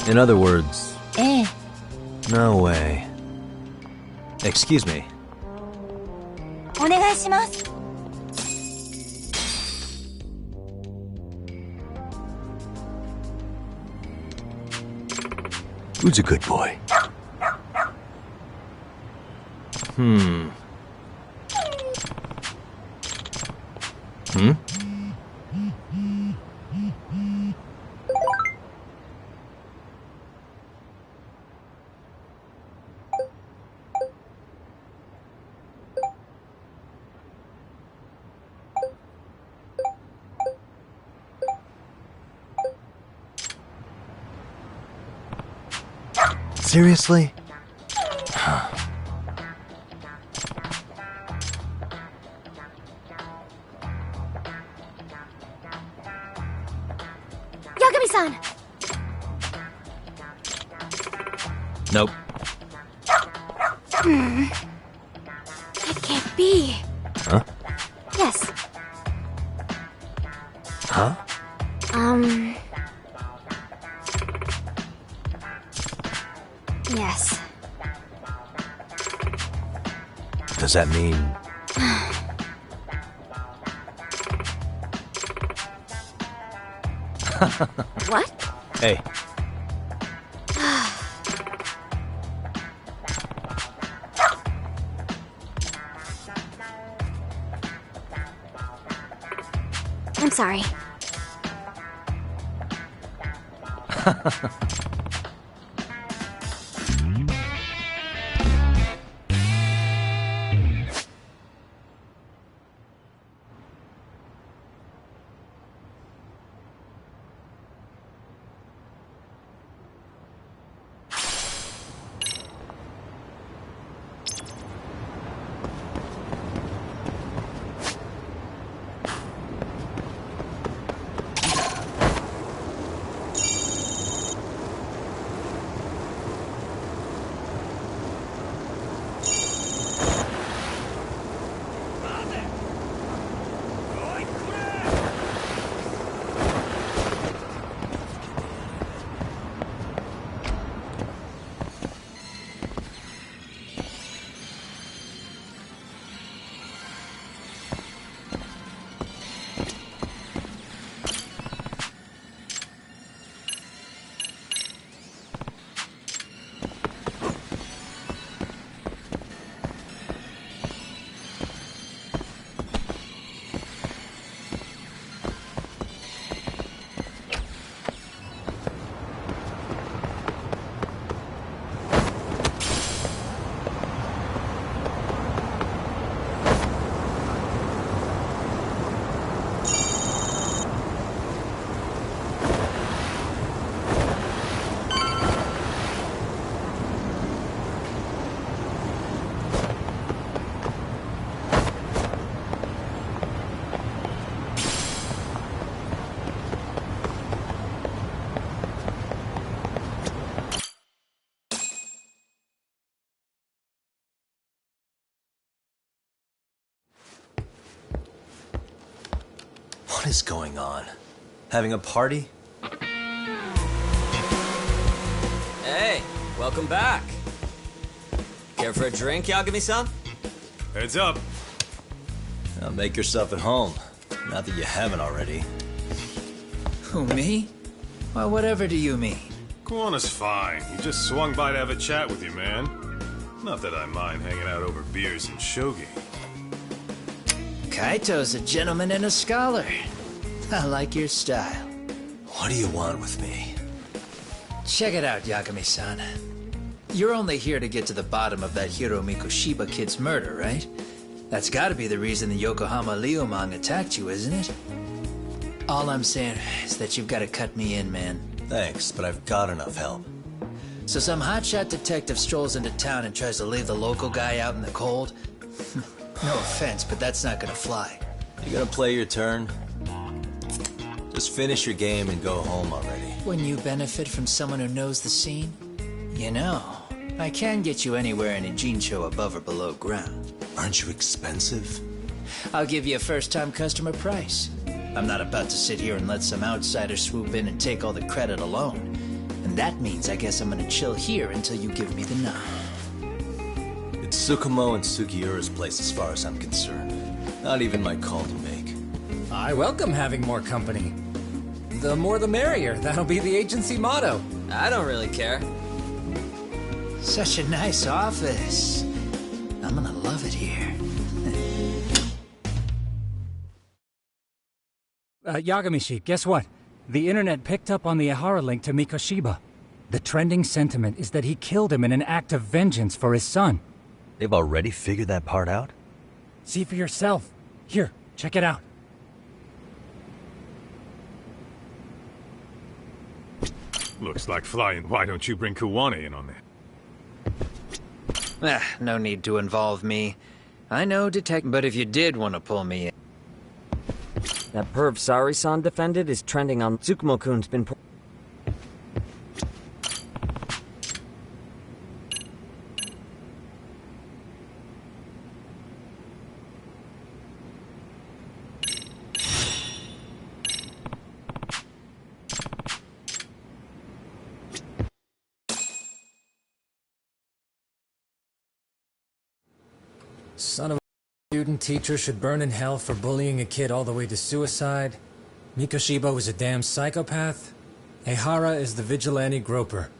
In other words, ええ no way. Excuse me. お願いします Who's a good boy? Hmm. Hmm? Seriously? Yagami-san! Nope. It can't be. Huh? Yes. Huh? Yes. Does that mean... What? Hey. I'm sorry. What is going on? Having a party? Hey, welcome back. Care for a drink, Yagami-san? Heads up. Now make yourself at home. Not that you haven't already. Who, me? Well, whatever do you mean? Kuwana's fine. He just swung by to have a chat with you, man. Not that I mind hanging out over beers and shogi. Kaito's a gentleman and a scholar. I like your style. What do you want with me? Check it out, Yagami-san. You're only here to get to the bottom of that Hiro Mikoshiba kid's murder, right? That's gotta be the reason the Yokohama Leomang attacked you, isn't it? All I'm saying is that you've gotta cut me in, man. Thanks, but I've got enough help. So some hotshot detective strolls into town and tries to leave the local guy out in the cold? No offense, but that's not gonna fly. You gonna play your turn? Just finish your game and go home already. when you benefit from someone who knows the scene? You know, I can get you anywhere in Ijincho above or below ground. Aren't you expensive? I'll give you a first-time customer price. I'm not about to sit here and let some outsider swoop in and take all the credit alone. And that means I guess I'm gonna chill here until you give me the nod. It's Tsukumo and Sugiura's place as far as I'm concerned. Not even my call to make. I welcome having more company. The more the merrier. That'll be the agency motto. I don't really care. Such a nice office. I'm gonna love it here. Yagamishi, guess what? The internet picked up on the Ehara link to Mikoshiba. The trending sentiment is that he killed him in an act of vengeance for his son. They've already figured that part out? See for yourself. Here, check it out. Looks like flying. Why don't you bring Kuwane in on that? No need to involve me. I know but if you did want to pull me in... That perv Sari-san defended is trending on Tsukumo-kun's been... Son of a student teacher should burn in hell for bullying a kid all the way to suicide. Mikoshiba was a damn psychopath. Ehara is the vigilante groper.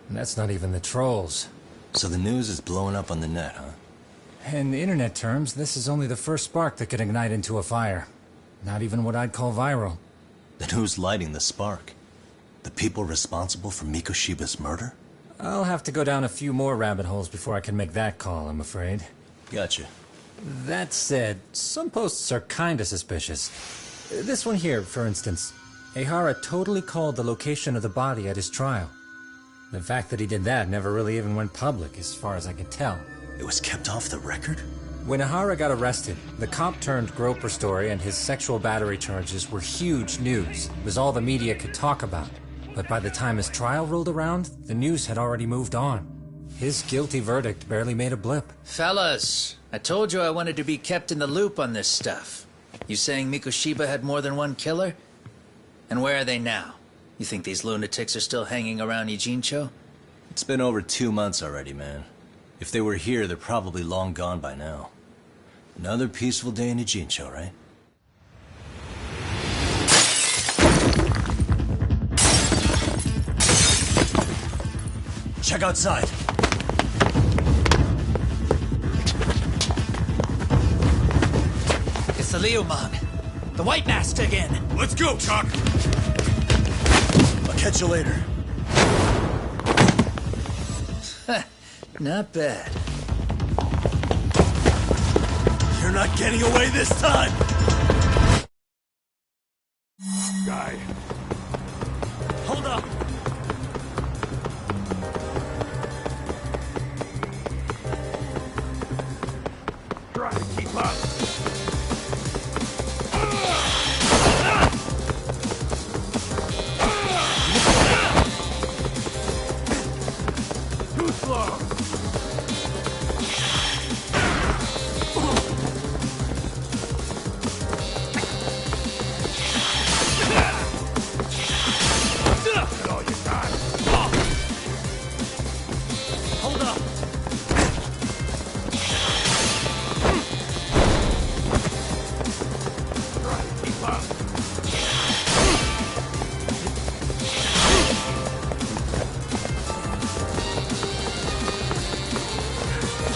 And that's not even the trolls. So the news is blowing up on the net, huh? In internet terms, this is only the first spark that could ignite into a fire. Not even what I'd call viral. Then who's lighting the spark? The people responsible for Mikoshiba's murder? I'll have to go down a few more rabbit holes before I can make that call, I'm afraid. Gotcha. That said, some posts are kinda suspicious. This one here, for instance. Ehara totally called the location of the body at his trial. The fact that he did that never really even went public, as far as I can tell. It was kept off the record? When Ehara got arrested, the cop-turned-groper story and his sexual battery charges were huge news. It was all the media could talk about. But by the time his trial rolled around, the news had already moved on. His guilty verdict barely made a blip. Fellas, I told you I wanted to be kept in the loop on this stuff. You saying Mikoshiba had more than one killer? And where are they now? You think these lunatics are still hanging around Ijincho? It's been over 2 months already, man. If they were here, they're probably long gone by now. Another peaceful day in Ijincho, right? Check outside. It's the Leomon. The White Mask again. Let's go, Chuck! I'll catch you later. Not bad. You're not getting away this time! Guy. Hold up! Try to keep up. Too slow. All you got. Hold up! Try to keep up.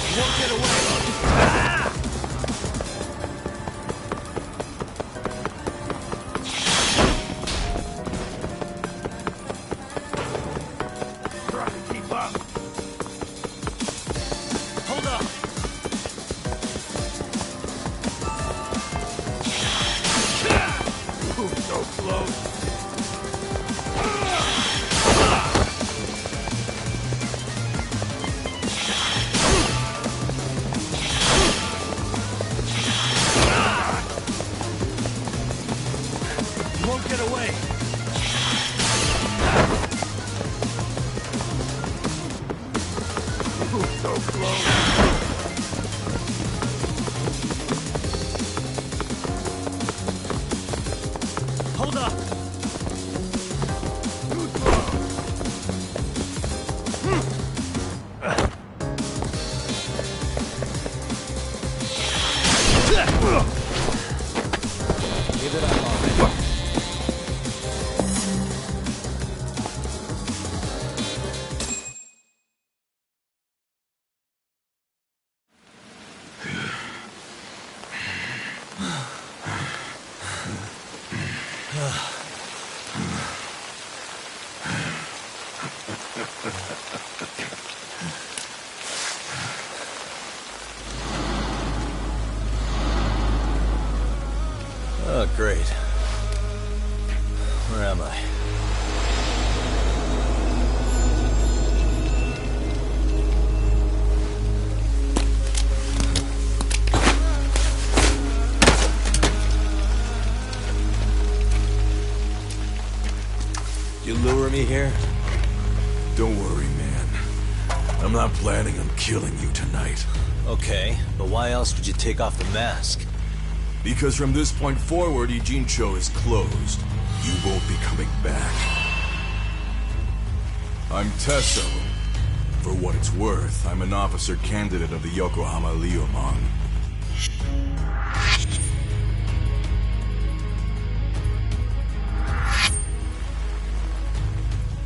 You won't get away! Try to keep up. Hold up! Ooh, so close. So close. Hold up! Give it up already. Oh, great. Where am I? You lure me here? Don't worry, man. I'm not planning on killing you tonight. Okay, but why else would you take off the mask? Because from this point forward, Ijincho is closed. You won't be coming back. I'm Tesso. For what it's worth, I'm an officer candidate of the Yokohama Liumang.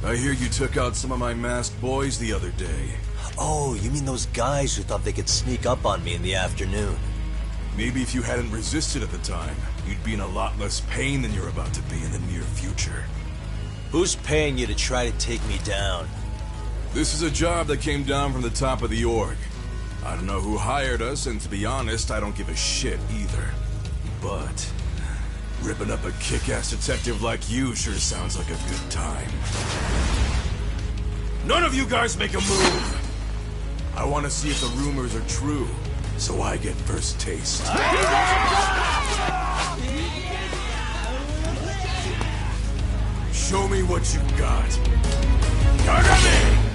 I hear you took out some of my masked boys the other day. Oh, you mean those guys who thought they could sneak up on me in the afternoon? Maybe if you hadn't resisted at the time, you'd be in a lot less pain than you're about to be in the near future. Who's paying you to try to take me down? This is a job that came down from the top of the org. I don't know who hired us, and to be honest, I don't give a shit either. But ripping up a kick-ass detective like you sure sounds like a good time. None of you guys make a move! I want to see if the rumors are true, so I get first taste. Show me what you got. Kagami!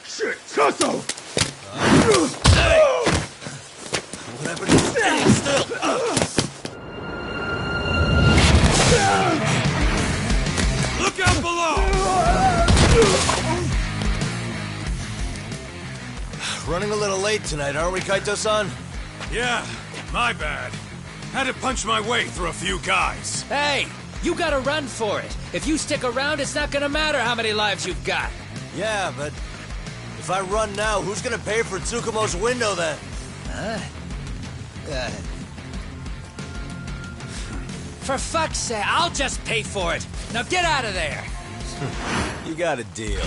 Shit, Sasso! Whatever, just stay still! Look out below! Running a little late tonight, aren't we, Kaito-san? Yeah, my bad. Had to punch my way through a few guys. Hey, you gotta run for it. If you stick around, it's not gonna matter how many lives you've got. Yeah, but if I run now, who's gonna pay for Tsukumo's window then? Huh? For fuck's sake, I'll just pay for it. Now get out of there. You got a deal.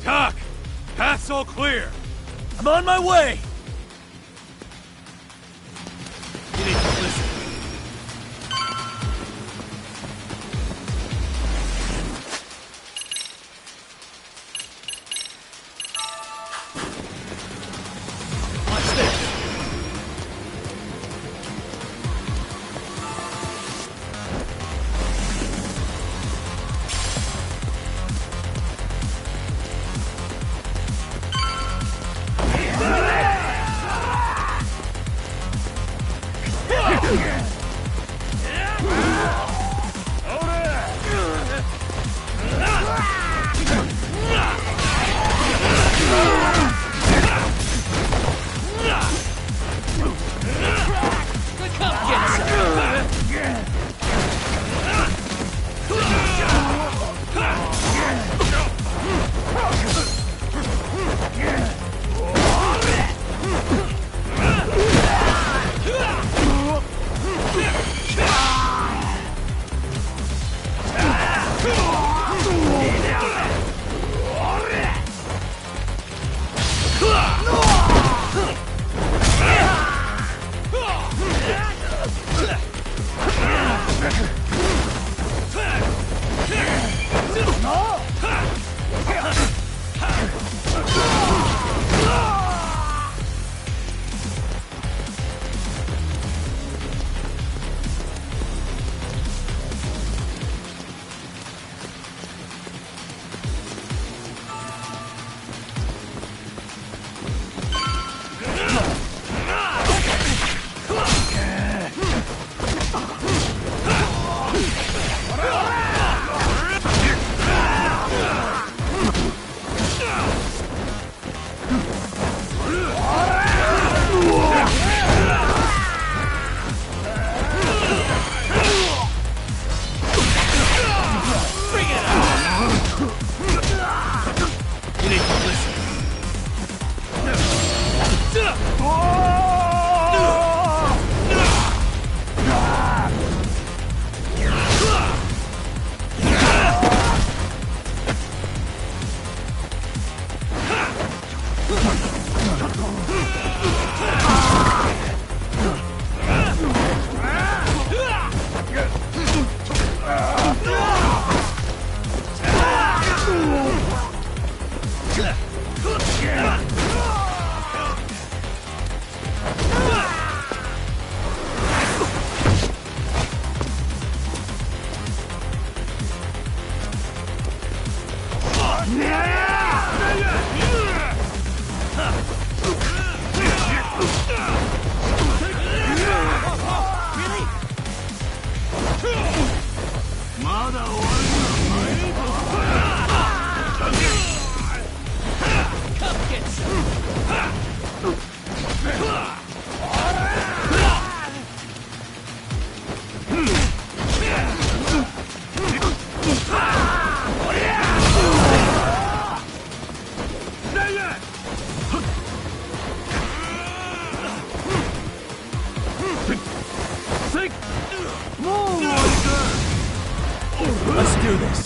Doc! Path's all clear! I'm on my way! You need to listen. do this.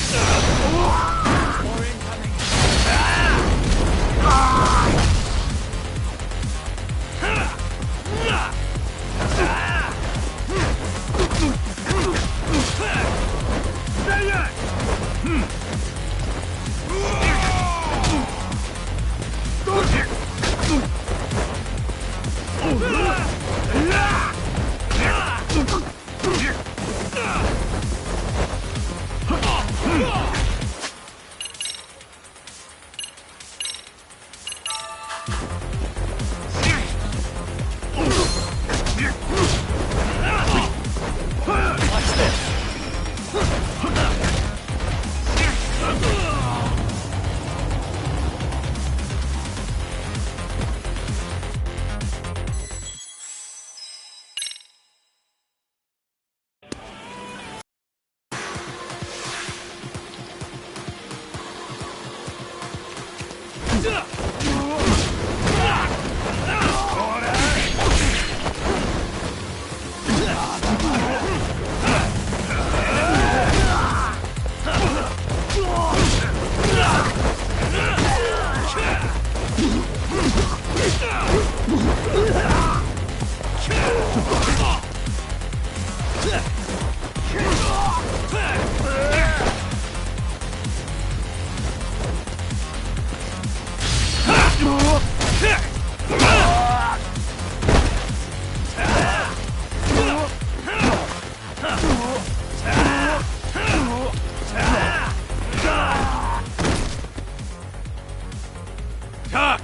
Doc!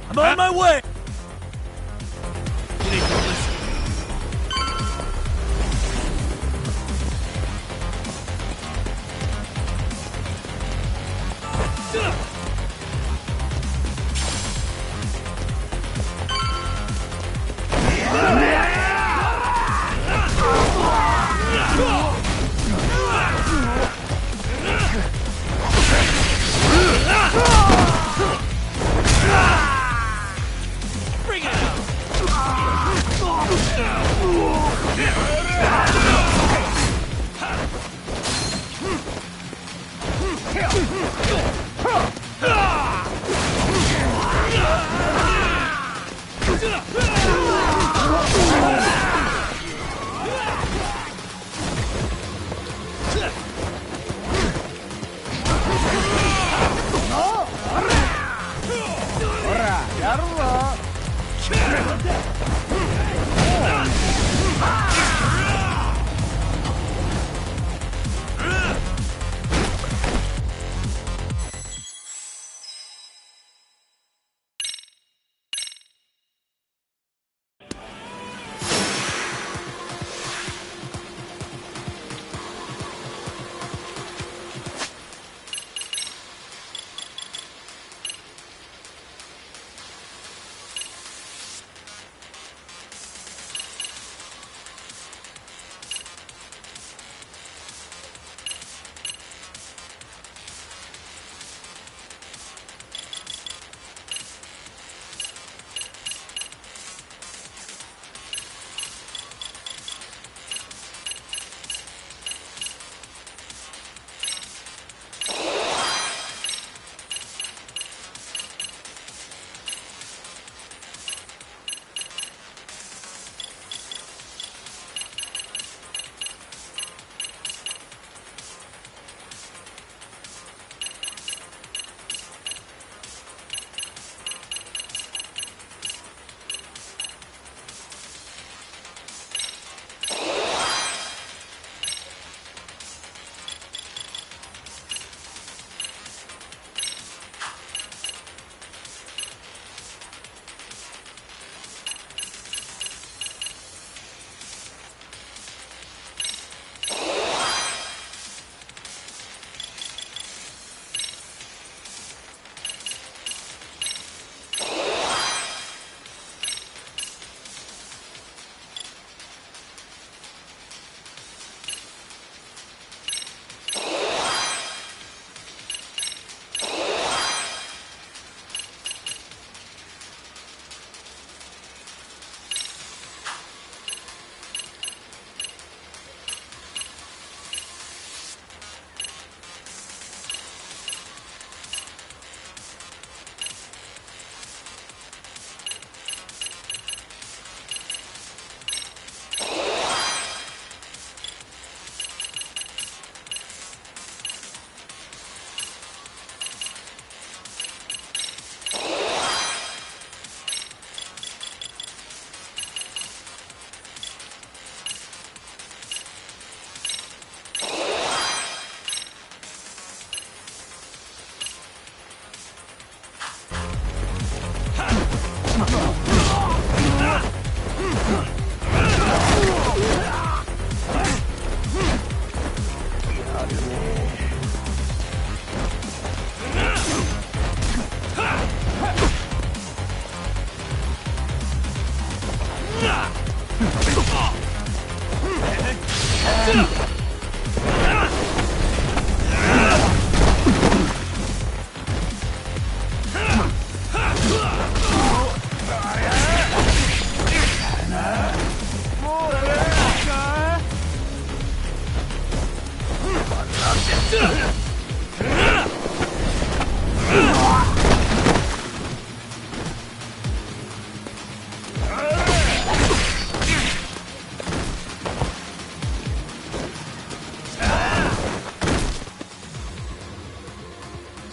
I'm on my way! You need to listen.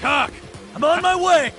Talk! I'm on my way!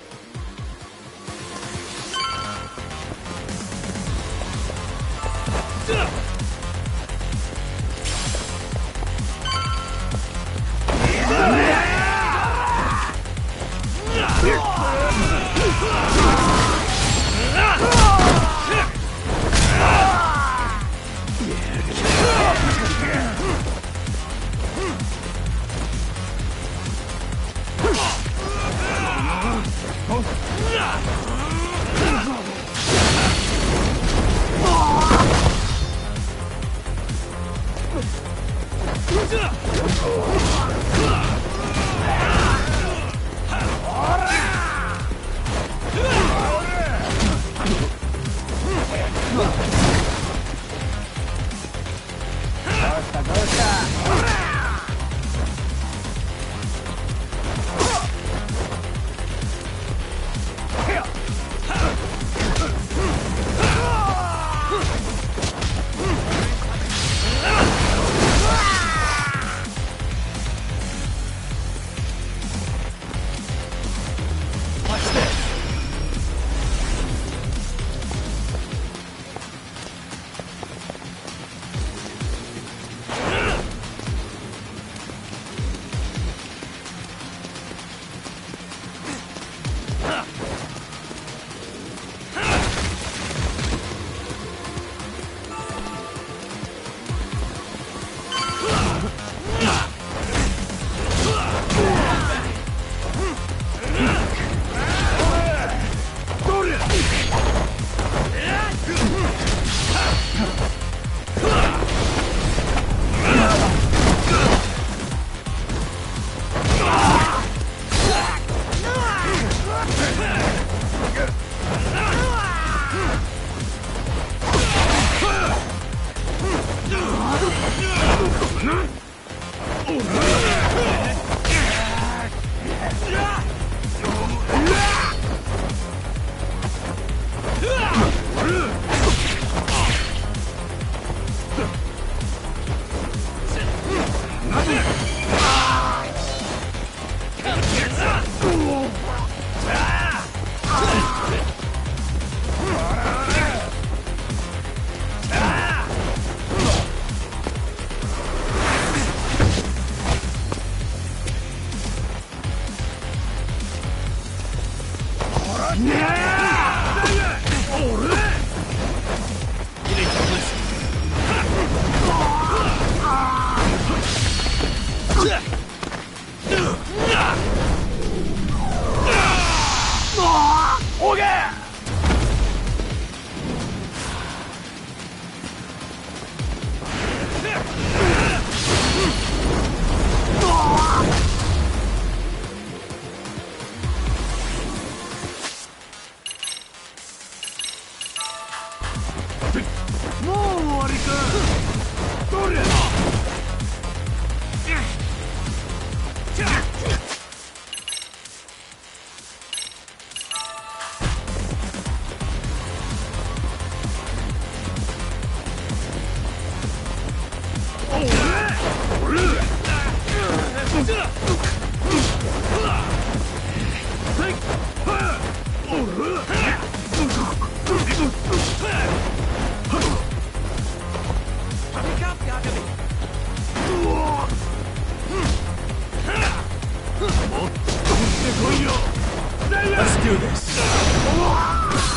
Let's do this. We're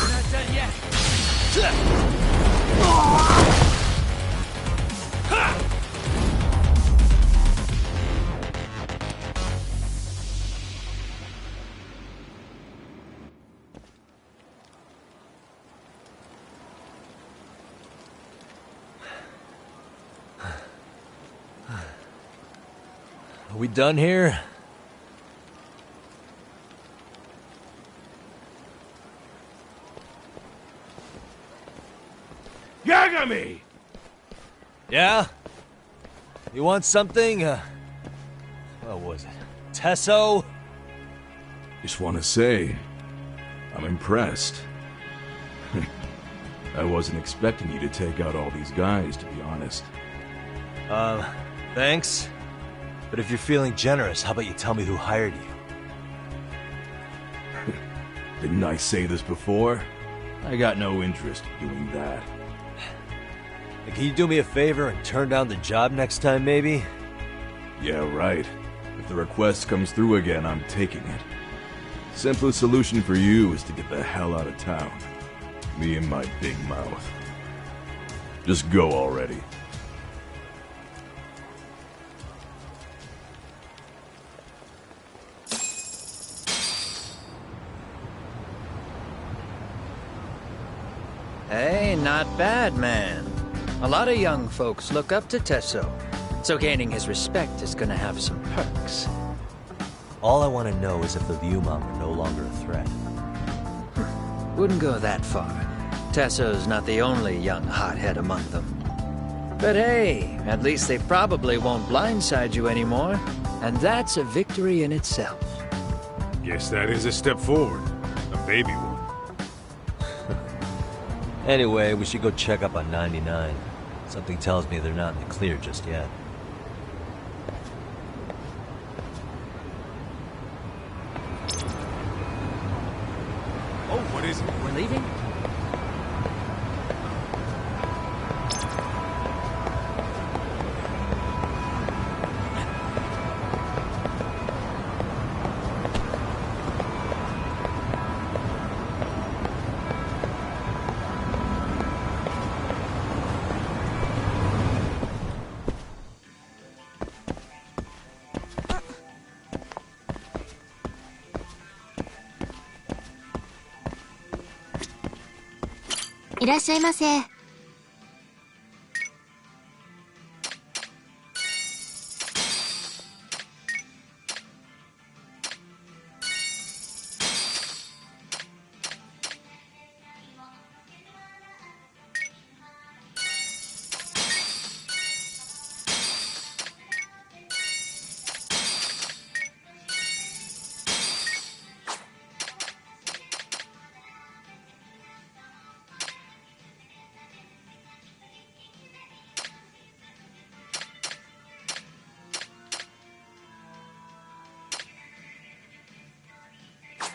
not done yet. Are we done here? Yagami! Yeah? You want something? What was it? Tesso? Just want to say, I'm impressed. I wasn't expecting you to take out all these guys, to be honest. Thanks. But if you're feeling generous, how about you tell me who hired you? Didn't I say this before? I got no interest in doing that. Can you do me a favor and turn down the job next time, maybe? Yeah, right. If the request comes through again, I'm taking it. Simplest solution for you is to get the hell out of town. Me and my big mouth. Just go already. Hey, not bad, man. A lot of young folks look up to Tesso, so gaining his respect is gonna have some perks. All I want to know is if the Ryumon are no longer a threat. Wouldn't go that far. Tesso's not the only young hothead among them. But hey, at least they probably won't blindside you anymore, and that's a victory in itself. Guess that is a step forward. A baby one. Anyway, we should go check up on 99. Something tells me they're not in the clear just yet. Oh, what is it? We're leaving?いらっしゃいませ。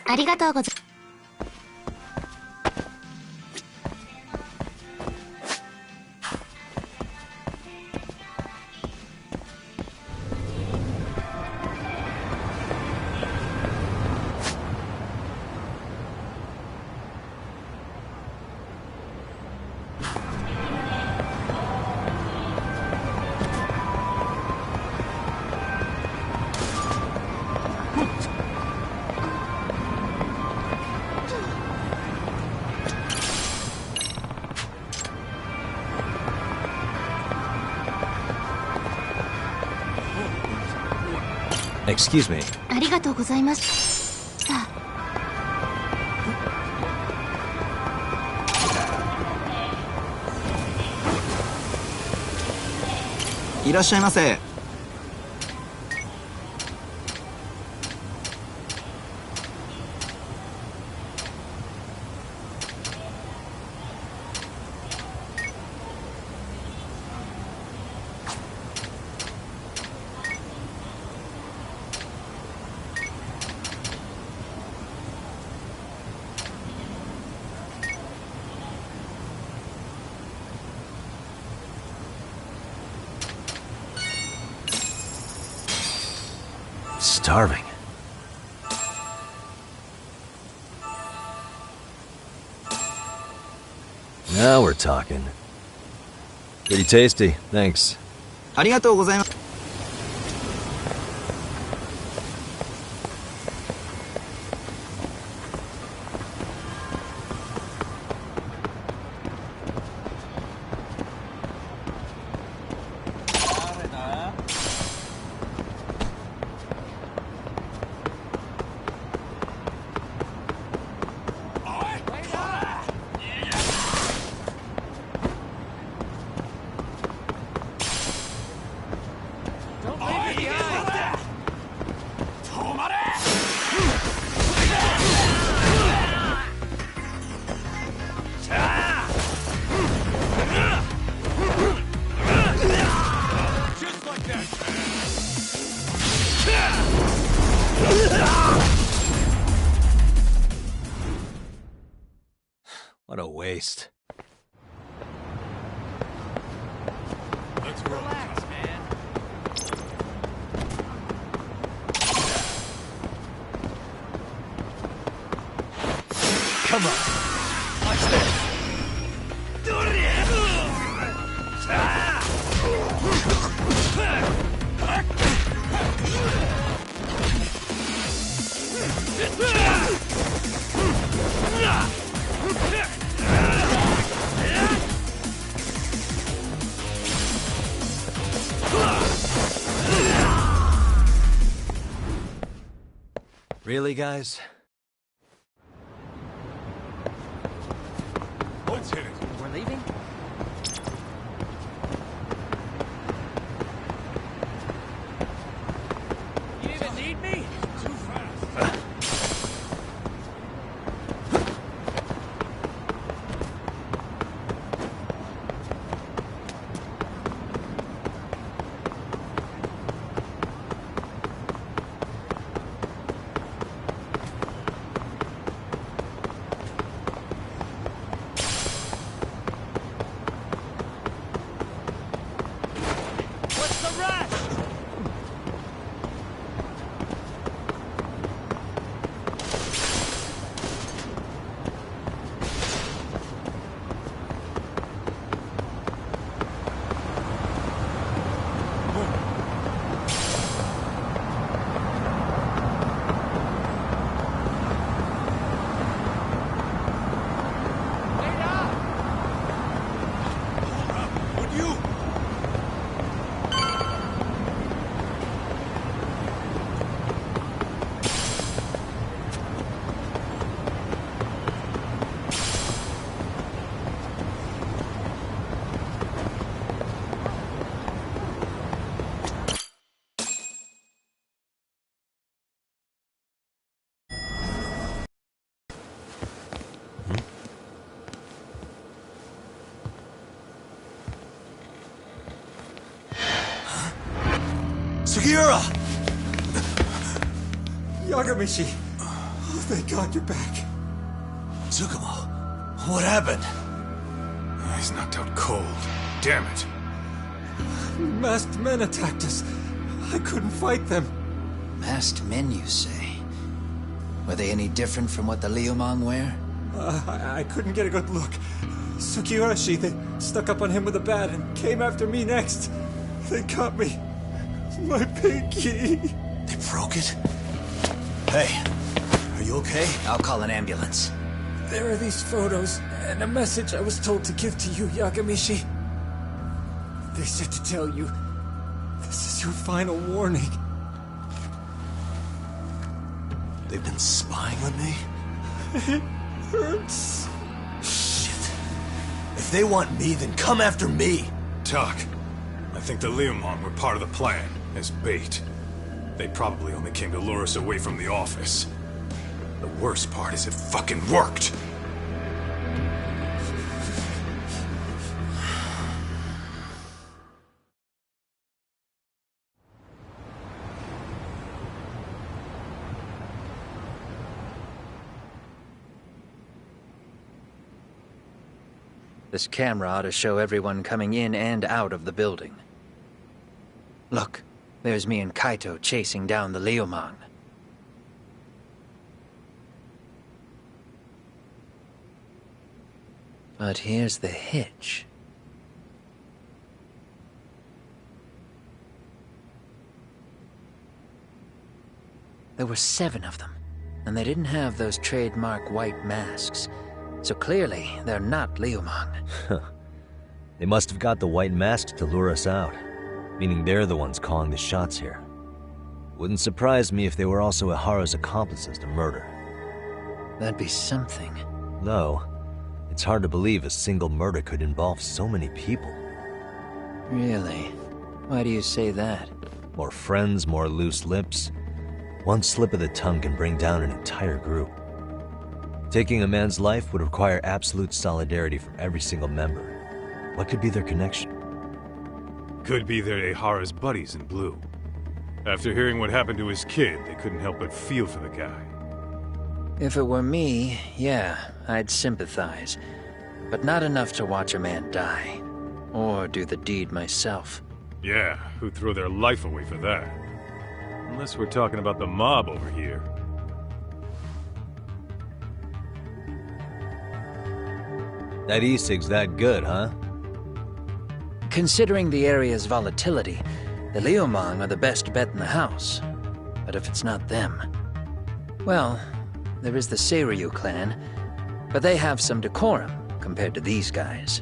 ありがとうございます。Excuse me. ありがとうございます。さあ。いらっしゃいませ。Starving. Now we're talking. Pretty tasty, thanks. ありがとうございます。Christ. Let's roll. Relax, man. Come on. Watch this. Really, guys? Let's hit it. We're leaving? You even need me? Too fast. What's the rush? Wait up! Would you? Sugiura! Yagamishi! Oh, thank God you're back. Tsukumo, what happened? He's knocked out cold. Damn it. Masked men attacked us. I couldn't fight them. Masked men, you say? Were they any different from what the Liumang wear? I couldn't get a good look. Sugiurashi, they stuck up on him with a bat and came after me next. They got me. My pinky. They broke it? Hey, are you okay? I'll call an ambulance. There are these photos and a message I was told to give to you, Yagamishi. They said to tell you, this is your final warning. They've been spying on me? It hurts. Shit. If they want me, then come after me. Talk. I think the Liumang were part of the plan, as bait. They probably only came to lure us away from the office. The worst part is it fucking worked! This camera ought to show everyone coming in and out of the building. Look, there's me and Kaito chasing down the Liumang. But here's the hitch. There were 7 of them, and they didn't have those trademark white masks. So clearly, they're not Liumang. They must have got the white masks to lure us out, meaning they're the ones calling the shots here. Wouldn't surprise me if they were also Ihara's accomplices to murder. That'd be something. Though, it's hard to believe a single murder could involve so many people. Really? Why do you say that? More friends, more loose lips. One slip of the tongue can bring down an entire group. Taking a man's life would require absolute solidarity from every single member. What could be their connection? Could be they're Ihara's buddies in blue. After hearing what happened to his kid, they couldn't help but feel for the guy. If it were me, yeah, I'd sympathize. but not enough to watch a man die. Or do the deed myself. Yeah, who'd throw their life away for that? Unless we're talking about the mob over here. That e-cig's that good, huh? Considering the area's volatility, the Liumang are the best bet in the house. But if it's not them... Well, there is the Seiryu clan, but they have some decorum compared to these guys.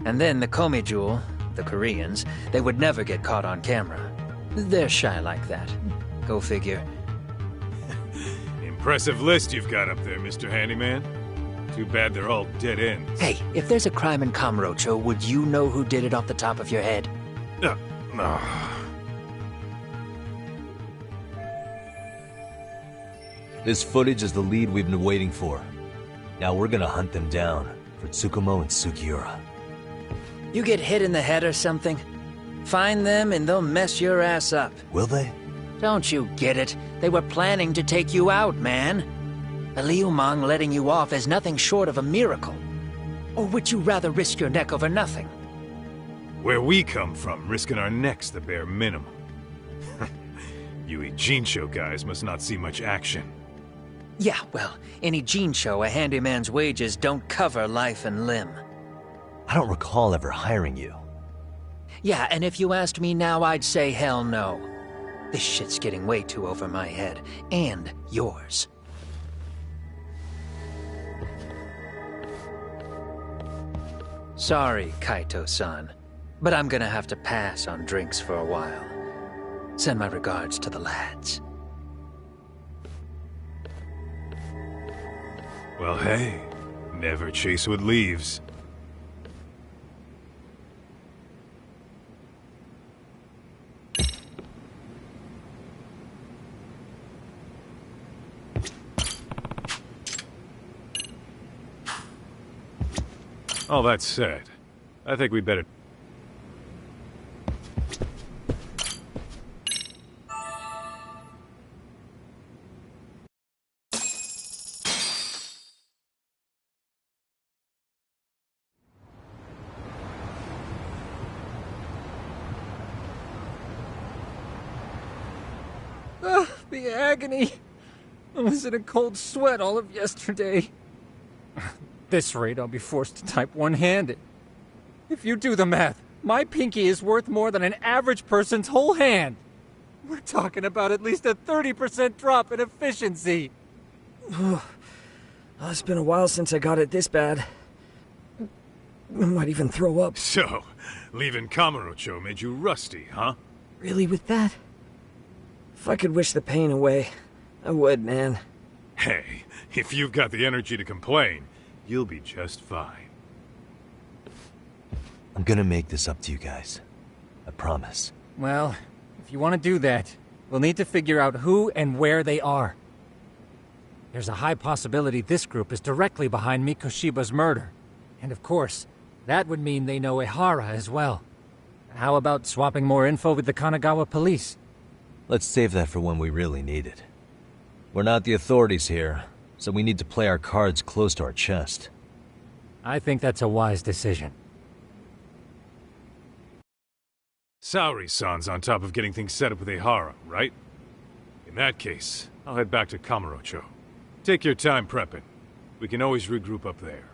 And then the Komijul, the Koreans, they would never get caught on camera. They're shy like that. Go figure. Impressive list you've got up there, Mr. Handyman. Too bad they're all dead ends. Hey, if there's a crime in Kamurocho, would you know who did it off the top of your head? No. This footage is the lead we've been waiting for. Now we're gonna hunt them down for Tsukumo and Sugiura. You get hit in the head or something? Find them and they'll mess your ass up. Will they? Don't you get it? They were planning to take you out, man. The Liumang letting you off is nothing short of a miracle. Or would you rather risk your neck over nothing? Where we come from, risking our necks the bare minimum. You Ijincho guys must not see much action. Yeah, well, in Ijincho, a handyman's wages don't cover life and limb. I don't recall ever hiring you. Yeah, and if you asked me now, I'd say hell no. This shit's getting way too over my head. And yours. Sorry, Kaito-san, but I'm gonna have to pass on drinks for a while. Send my regards to the lads. Well, hey, never chase what leaves. All that said, I think we better... The agony! I was in a cold sweat all of yesterday. At this rate, I'll be forced to type one-handed. If you do the math, my pinky is worth more than an average person's whole hand. We're talking about at least a 30% drop in efficiency. It's been a while since I got it this bad. I might even throw up. So, leaving Kamurocho made you rusty, huh? Really with that? If I could wish the pain away, I would, man. Hey, if you've got the energy to complain, you'll be just fine. I'm gonna make this up to you guys. I promise. Well, if you want to do that, we'll need to figure out who and where they are. There's a high possibility this group is directly behind Mikoshiba's murder. And of course, that would mean they know Ehara as well. How about swapping more info with the Kanagawa police? Let's save that for when we really need it. We're not the authorities here, so we need to play our cards close to our chest. I think that's a wise decision. Saori-san's on top of getting things set up with Ehara, right? In that case, I'll head back to Kamurocho. Take your time prepping. We can always regroup up there.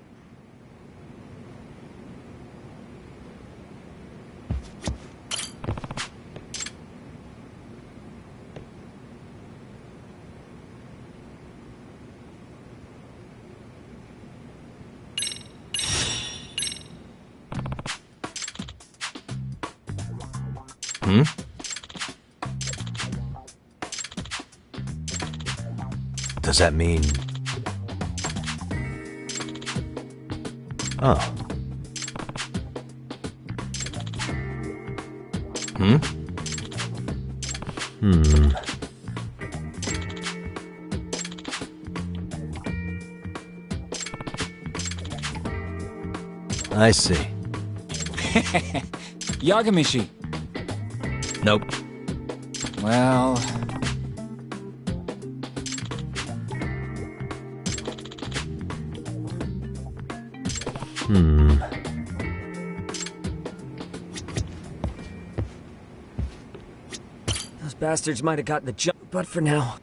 Hmm? Does that mean... Oh. Hmm? I see. Yagamishi. Nope. Well... Those bastards might have gotten the jump, but for now.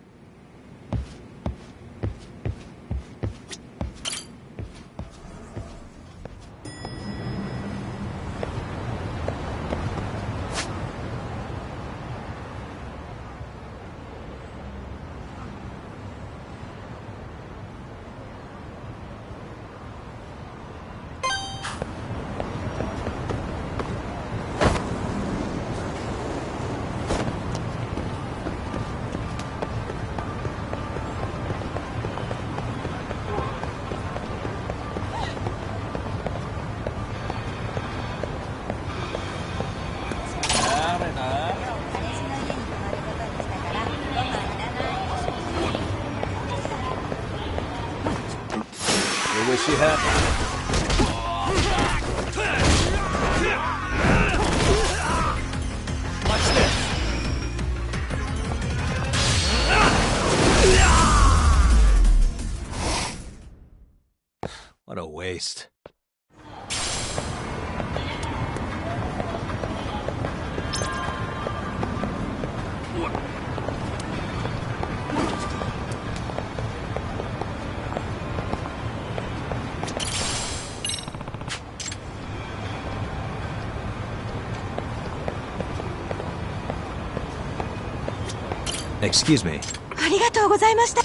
We wish you happy. What a waste. Excuse me. ありがとうございました。あ、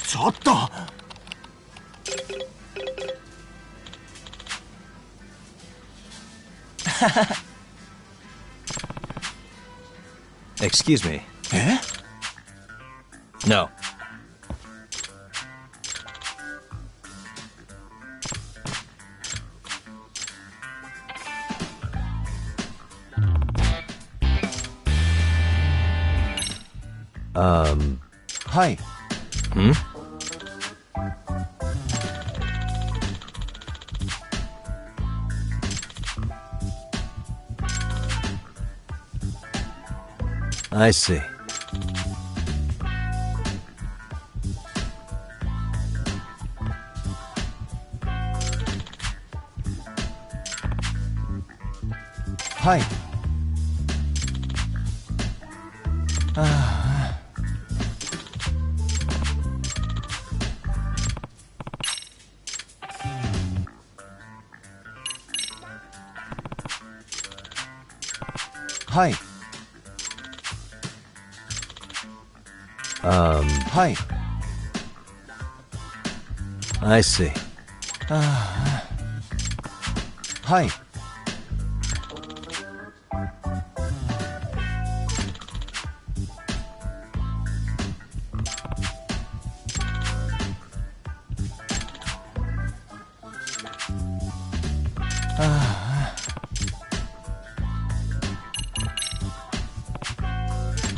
ちょっとExcuse me. Eh? No. Hi. Hmm? I see. Hi. Hi. Hi. I see. Hi.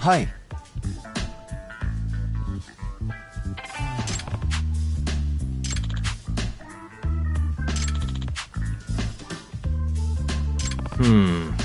Hi. Hmm.